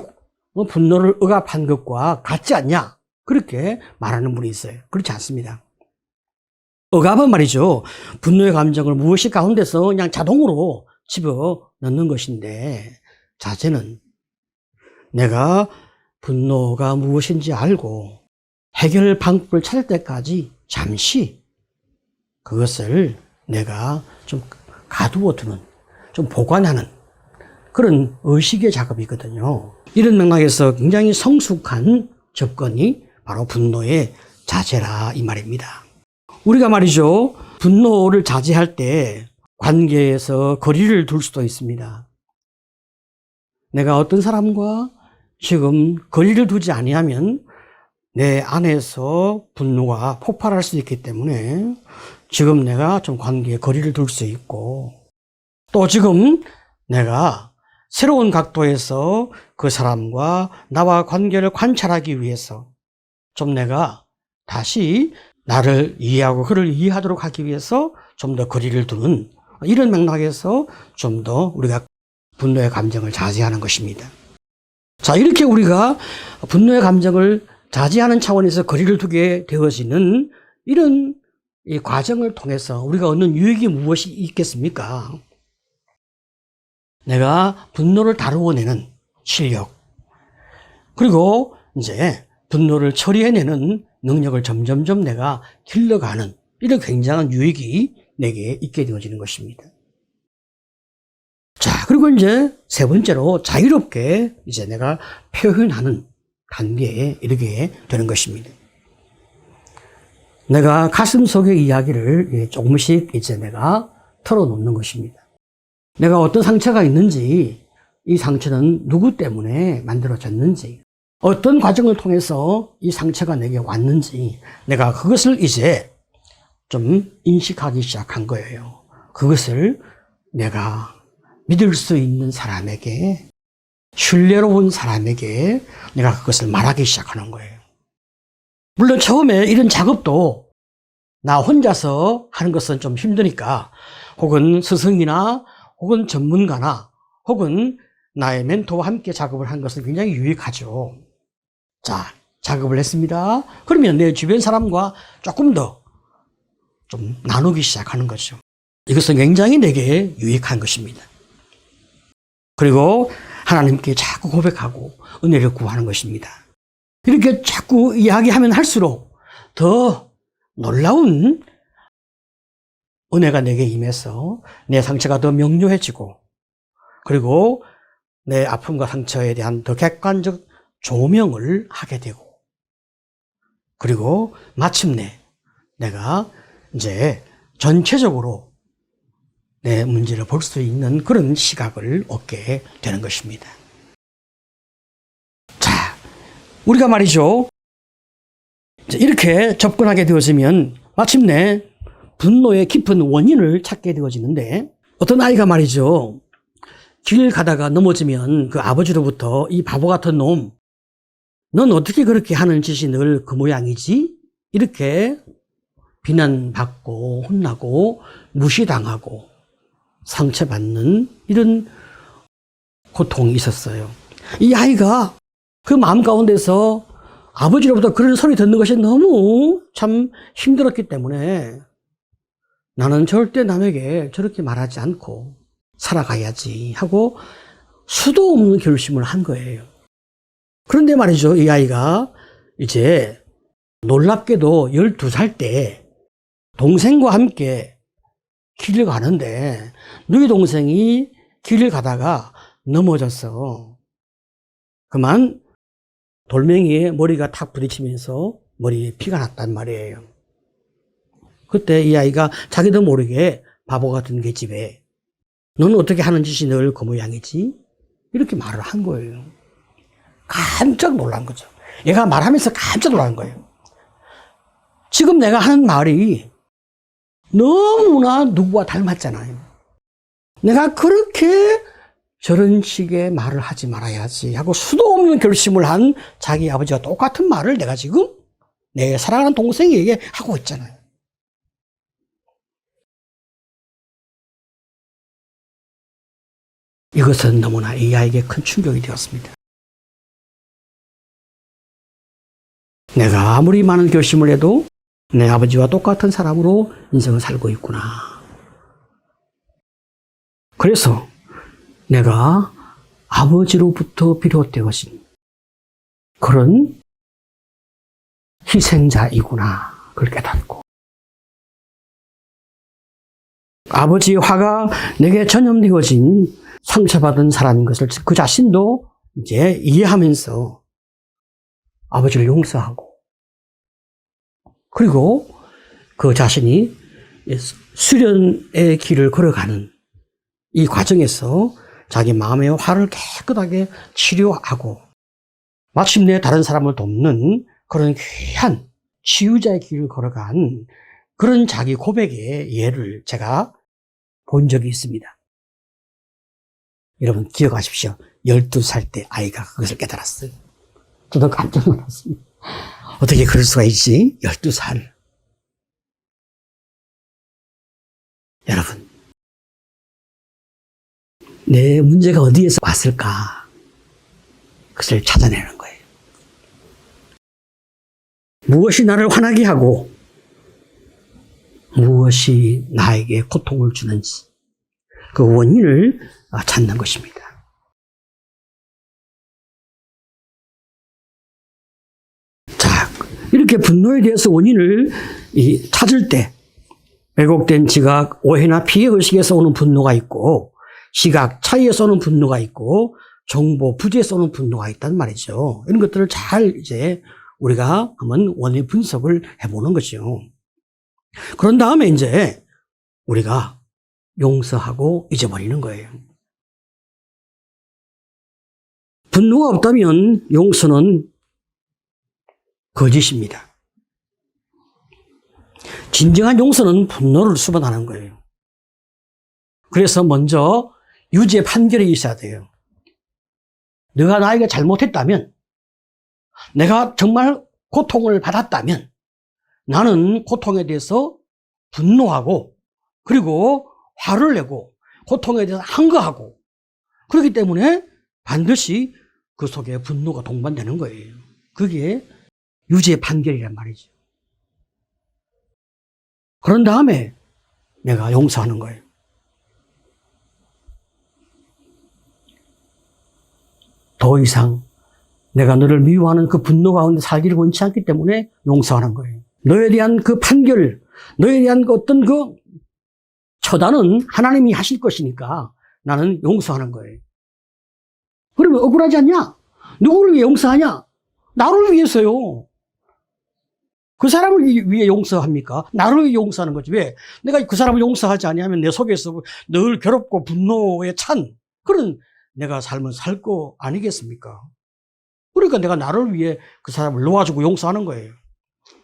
분노를 억압한 것과 같지 않냐? 그렇게 말하는 분이 있어요. 그렇지 않습니다. 억압은 말이죠. 분노의 감정을 무의식 가운데서 그냥 자동으로 집어넣는 것인데, 자제는 내가 분노가 무엇인지 알고 해결 방법을 찾을 때까지 잠시 그것을 내가 좀 가두어두는, 좀 보관하는 그런 의식의 작업이거든요. 이런 맥락에서 굉장히 성숙한 접근이 바로 분노의 자제라 이 말입니다. 우리가 말이죠, 분노를 자제할 때 관계에서 거리를 둘 수도 있습니다. 내가 어떤 사람과 지금 거리를 두지 아니하면 내 안에서 분노가 폭발할 수 있기 때문에 지금 내가 좀 관계에 거리를 둘 수 있고, 또 지금 내가 새로운 각도에서 그 사람과 나와 관계를 관찰하기 위해서 좀 내가 다시 나를 이해하고 그를 이해하도록 하기 위해서 좀 더 거리를 두는 이런 맥락에서 좀 더 우리가 분노의 감정을 자제하는 것입니다. 자, 이렇게 우리가 분노의 감정을 자제하는 차원에서 거리를 두게 되어지는 이런 이 과정을 통해서 우리가 얻는 유익이 무엇이 있겠습니까? 내가 분노를 다루어내는 실력, 그리고 이제 분노를 처리해내는 능력을 점점점 내가 길러가는 이런 굉장한 유익이 내게 있게 되어지는 것입니다. 자, 그리고 이제 세 번째로 자유롭게 이제 내가 표현하는 단계에 이르게 되는 것입니다. 내가 가슴 속의 이야기를 조금씩 이제 내가 털어놓는 것입니다. 내가 어떤 상처가 있는지, 이 상처는 누구 때문에 만들어졌는지, 어떤 과정을 통해서 이 상처가 내게 왔는지, 내가 그것을 이제 좀 인식하기 시작한 거예요. 그것을 내가 믿을 수 있는 사람에게, 신뢰로운 사람에게 내가 그것을 말하기 시작하는 거예요. 물론 처음에 이런 작업도 나 혼자서 하는 것은 좀 힘드니까 혹은 스승이나 혹은 전문가나 혹은 나의 멘토와 함께 작업을 한 것은 굉장히 유익하죠. 자, 작업을 했습니다. 그러면 내 주변 사람과 조금 더 좀 나누기 시작하는 거죠. 이것은 굉장히 내게 유익한 것입니다. 그리고 하나님께 자꾸 고백하고 은혜를 구하는 것입니다. 이렇게 자꾸 이야기하면 할수록 더 놀라운 은혜가 내게 임해서 내 상처가 더 명료해지고, 그리고 내 아픔과 상처에 대한 더 객관적 조명을 하게 되고, 그리고 마침내 내가 이제 전체적으로 내 문제를 볼 수 있는 그런 시각을 얻게 되는 것입니다. 자, 우리가 말이죠, 이렇게 접근하게 되어지면 마침내 분노의 깊은 원인을 찾게 되어지는데, 어떤 아이가 말이죠, 길 가다가 넘어지면 그 아버지로부터 이 바보 같은 놈, 넌 어떻게 그렇게 하는 짓이 늘 그 모양이지? 이렇게 비난받고 혼나고 무시당하고 상처받는 이런 고통이 있었어요. 이 아이가 그 마음 가운데서 아버지로부터 그런 소리 듣는 것이 너무 참 힘들었기 때문에 나는 절대 남에게 저렇게 말하지 않고 살아가야지 하고 수도 없는 결심을 한 거예요. 그런데 말이죠, 이 아이가 이제 놀랍게도 12살 때 동생과 함께 길을 가는데 누이 동생이 길을 가다가 넘어졌어. 그만 돌멩이에 머리가 탁 부딪히면서 머리에 피가 났단 말이에요. 그때 이 아이가 자기도 모르게 바보 같은 계집애, 너는 어떻게 하는 짓이 늘 그 모양이지? 이렇게 말을 한 거예요. 깜짝 놀란 거죠. 얘가 말하면서 깜짝 놀란 거예요. 지금 내가 하는 말이 너무나 누구와 닮았잖아요. 내가 그렇게 저런 식의 말을 하지 말아야지 하고 수도 없는 결심을 한 자기 아버지와 똑같은 말을 내가 지금 내 사랑하는 동생에게 하고 있잖아요. 이것은 너무나 이 아이에게 큰 충격이 되었습니다. 내가 아무리 많은 결심을 해도 내 아버지와 똑같은 사람으로 인생을 살고 있구나. 그래서 내가 아버지로부터 비롯되어진 그런 희생자이구나, 그걸 깨닫고, 아버지의 화가 내게 전염되어진 상처받은 사람인 것을 그 자신도 이제 이해하면서 아버지를 용서하고, 그리고 그 자신이 수련의 길을 걸어가는 이 과정에서 자기 마음의 화를 깨끗하게 치료하고 마침내 다른 사람을 돕는 그런 귀한 치유자의 길을 걸어간 그런 자기 고백의 예를 제가 본 적이 있습니다. 여러분 기억하십시오. 12살 때 아이가 그것을 깨달았어요. 저도 깜짝 놀랐습니다. 어떻게 그럴 수가 있지? 12살. 여러분, 내 문제가 어디에서 왔을까? 그것을 찾아내는 거예요. 무엇이 나를 화나게 하고 무엇이 나에게 고통을 주는지 그 원인을 찾는 것입니다. 자, 이렇게 분노에 대해서 원인을 찾을 때 왜곡된 지각, 오해나 피해 의식에서 오는 분노가 있고, 시각 차이에서 오는 분노가 있고, 정보 부재에서 오는 분노가 있단 말이죠. 이런 것들을 잘 이제 우리가 한번 원인 분석을 해보는 거죠. 그런 다음에 이제 우리가 용서하고 잊어버리는 거예요. 분노가 없다면 용서는 거짓입니다. 진정한 용서는 분노를 수반하는 거예요. 그래서 먼저 유죄 판결이 있어야 돼요. 내가 나에게 잘못했다면, 내가 정말 고통을 받았다면 나는 고통에 대해서 분노하고 그리고 화를 내고 고통에 대해서 항거하고, 그렇기 때문에 반드시 그 속에 분노가 동반되는 거예요. 그게 유죄 판결이란 말이죠. 그런 다음에 내가 용서하는 거예요. 더 이상 내가 너를 미워하는 그 분노 가운데 살기를 원치 않기 때문에 용서하는 거예요. 너에 대한 그 판결, 너에 대한 그 어떤 그 처단은 하나님이 하실 것이니까 나는 용서하는 거예요. 그러면 억울하지 않냐? 누구를 위해 용서하냐? 나를 위해서요. 그 사람을 위해 용서합니까? 나를 위해 용서하는 거지. 왜? 내가 그 사람을 용서하지 아니하면 내 속에서 늘 괴롭고 분노에 찬 그런 내가 삶을 살 거 아니겠습니까? 그러니까 내가 나를 위해 그 사람을 놓아주고 용서하는 거예요.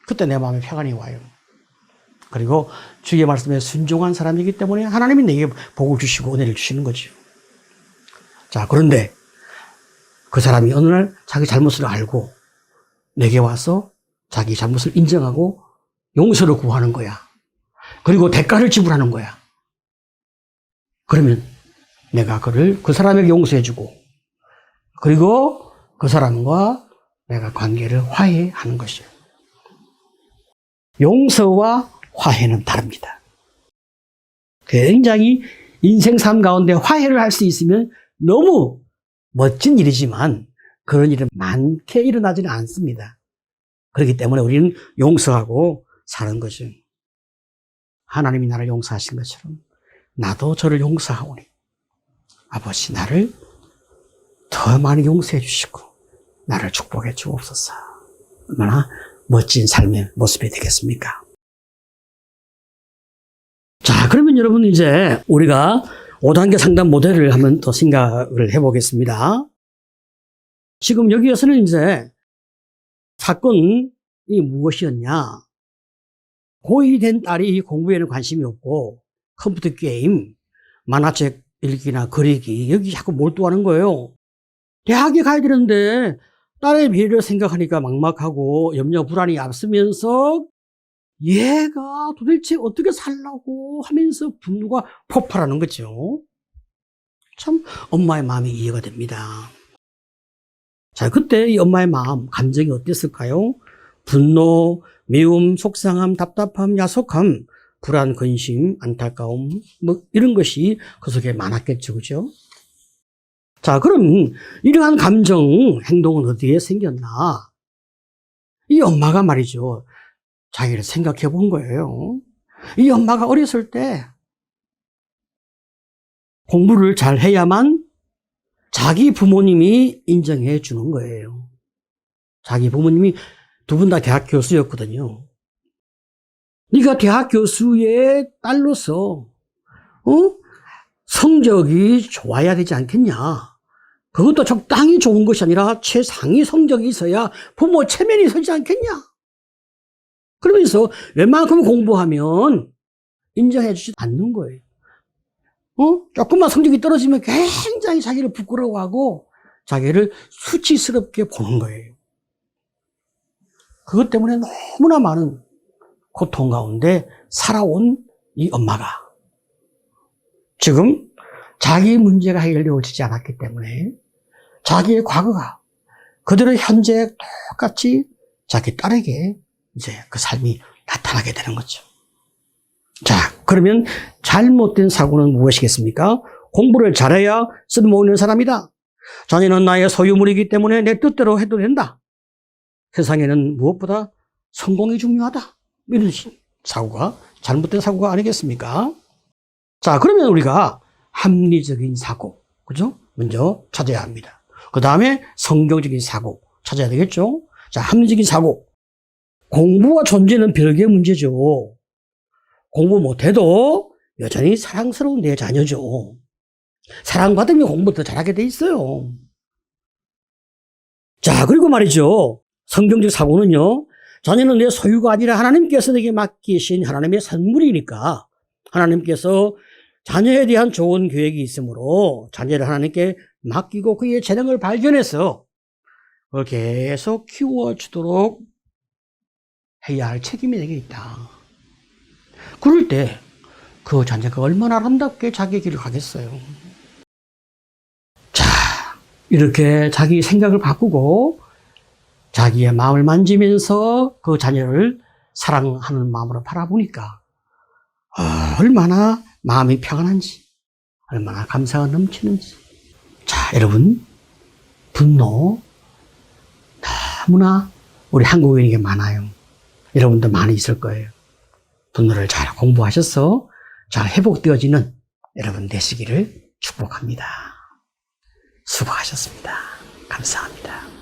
그때 내 마음에 평안이 와요. 그리고 주의 말씀에 순종한 사람이기 때문에 하나님이 내게 복을 주시고 은혜를 주시는 거죠. 자, 그런데 그 사람이 어느 날 자기 잘못을 알고 내게 와서 자기 잘못을 인정하고 용서를 구하는 거야. 그리고 대가를 지불하는 거야. 그러면 내가 그 사람에게 용서해주고, 그리고 그 사람과 내가 관계를 화해하는 것이에요. 용서와 화해는 다릅니다. 굉장히 인생 삶 가운데 화해를 할 수 있으면 너무 멋진 일이지만 그런 일은 많게 일어나지는 않습니다. 그렇기 때문에 우리는 용서하고 사는 거죠. 하나님이 나를 용서하신 것처럼 나도 저를 용서하오니 아버지 나를 더 많이 용서해 주시고 나를 축복해 주옵소서. 얼마나 멋진 삶의 모습이 되겠습니까? 자, 그러면 여러분 이제 우리가 5단계 상담 모델을 한번 더 생각을 해보겠습니다. 지금 여기에서는 이제 사건이 무엇이었냐? 고2 된 딸이 공부에는 관심이 없고 컴퓨터 게임, 만화책 읽기나 그리기 여기 자꾸 몰두하는 거예요. 대학에 가야 되는데 딸의 미래를 생각하니까 막막하고 염려 불안이 앞서면서 얘가 도대체 어떻게 살라고 하면서 분노가 폭발하는 거죠. 참 엄마의 마음이 이해가 됩니다. 자, 그때 이 엄마의 마음, 감정이 어땠을까요? 분노, 미움, 속상함, 답답함, 야속함, 불안, 근심, 안타까움, 뭐 이런 것이 그 속에 많았겠죠, 그죠? 자, 그럼 이러한 감정, 행동은 어디에 생겼나? 이 엄마가 말이죠, 자기를 생각해 본 거예요. 이 엄마가 어렸을 때 공부를 잘 해야만 자기 부모님이 인정해 주는 거예요. 자기 부모님이 두 분 다 대학 교수였거든요. 네가 대학 교수의 딸로서 성적이 좋아야 되지 않겠냐. 그것도 적당히 좋은 것이 아니라 최상위 성적이 있어야 부모 체면이 서지 않겠냐. 그러면서 웬만큼 공부하면 인정해 주지 않는 거예요. 조금만 성적이 떨어지면 굉장히 자기를 부끄러워하고 자기를 수치스럽게 보는 거예요. 그것 때문에 너무나 많은 고통 가운데 살아온 이 엄마가 지금 자기 문제가 해결되어지지 않았기 때문에 자기의 과거가 그대로 현재 똑같이 자기 딸에게 이제 그 삶이 나타나게 되는 거죠. 자, 그러면 잘못된 사고는 무엇이겠습니까? 공부를 잘해야 쓸모있는 사람이다. 자녀는 나의 소유물이기 때문에 내 뜻대로 해도 된다. 세상에는 무엇보다 성공이 중요하다. 이런 사고가 잘못된 사고가 아니겠습니까? 자, 그러면 우리가 합리적인 사고, 그죠? 먼저 찾아야 합니다. 그 다음에 성경적인 사고 찾아야 되겠죠? 자, 합리적인 사고. 공부와 존재는 별개의 문제죠. 공부 못해도 여전히 사랑스러운 내 자녀죠. 사랑받으면 공부 더 잘하게 돼 있어요. 자, 그리고 말이죠. 성경적 사고는요, 자녀는 내 소유가 아니라 하나님께서 내게 맡기신 하나님의 선물이니까 하나님께서 자녀에 대한 좋은 계획이 있으므로 자녀를 하나님께 맡기고 그의 재능을 발견해서 계속 키워주도록 해야 할 책임이 내게 있다. 그럴 때 그 자녀가 얼마나 아름답게 자기 길을 가겠어요. 자, 이렇게 자기 생각을 바꾸고 자기의 마음을 만지면서 그 자녀를 사랑하는 마음으로 바라보니까 얼마나 마음이 평안한지, 얼마나 감사가 넘치는지. 자, 여러분, 분노 너무나 우리 한국인에게 많아요. 여러분도 많이 있을 거예요. 분노를 잘 공부하셔서 잘 회복되어지는 여러분 되시기를 축복합니다. 수고하셨습니다. 감사합니다.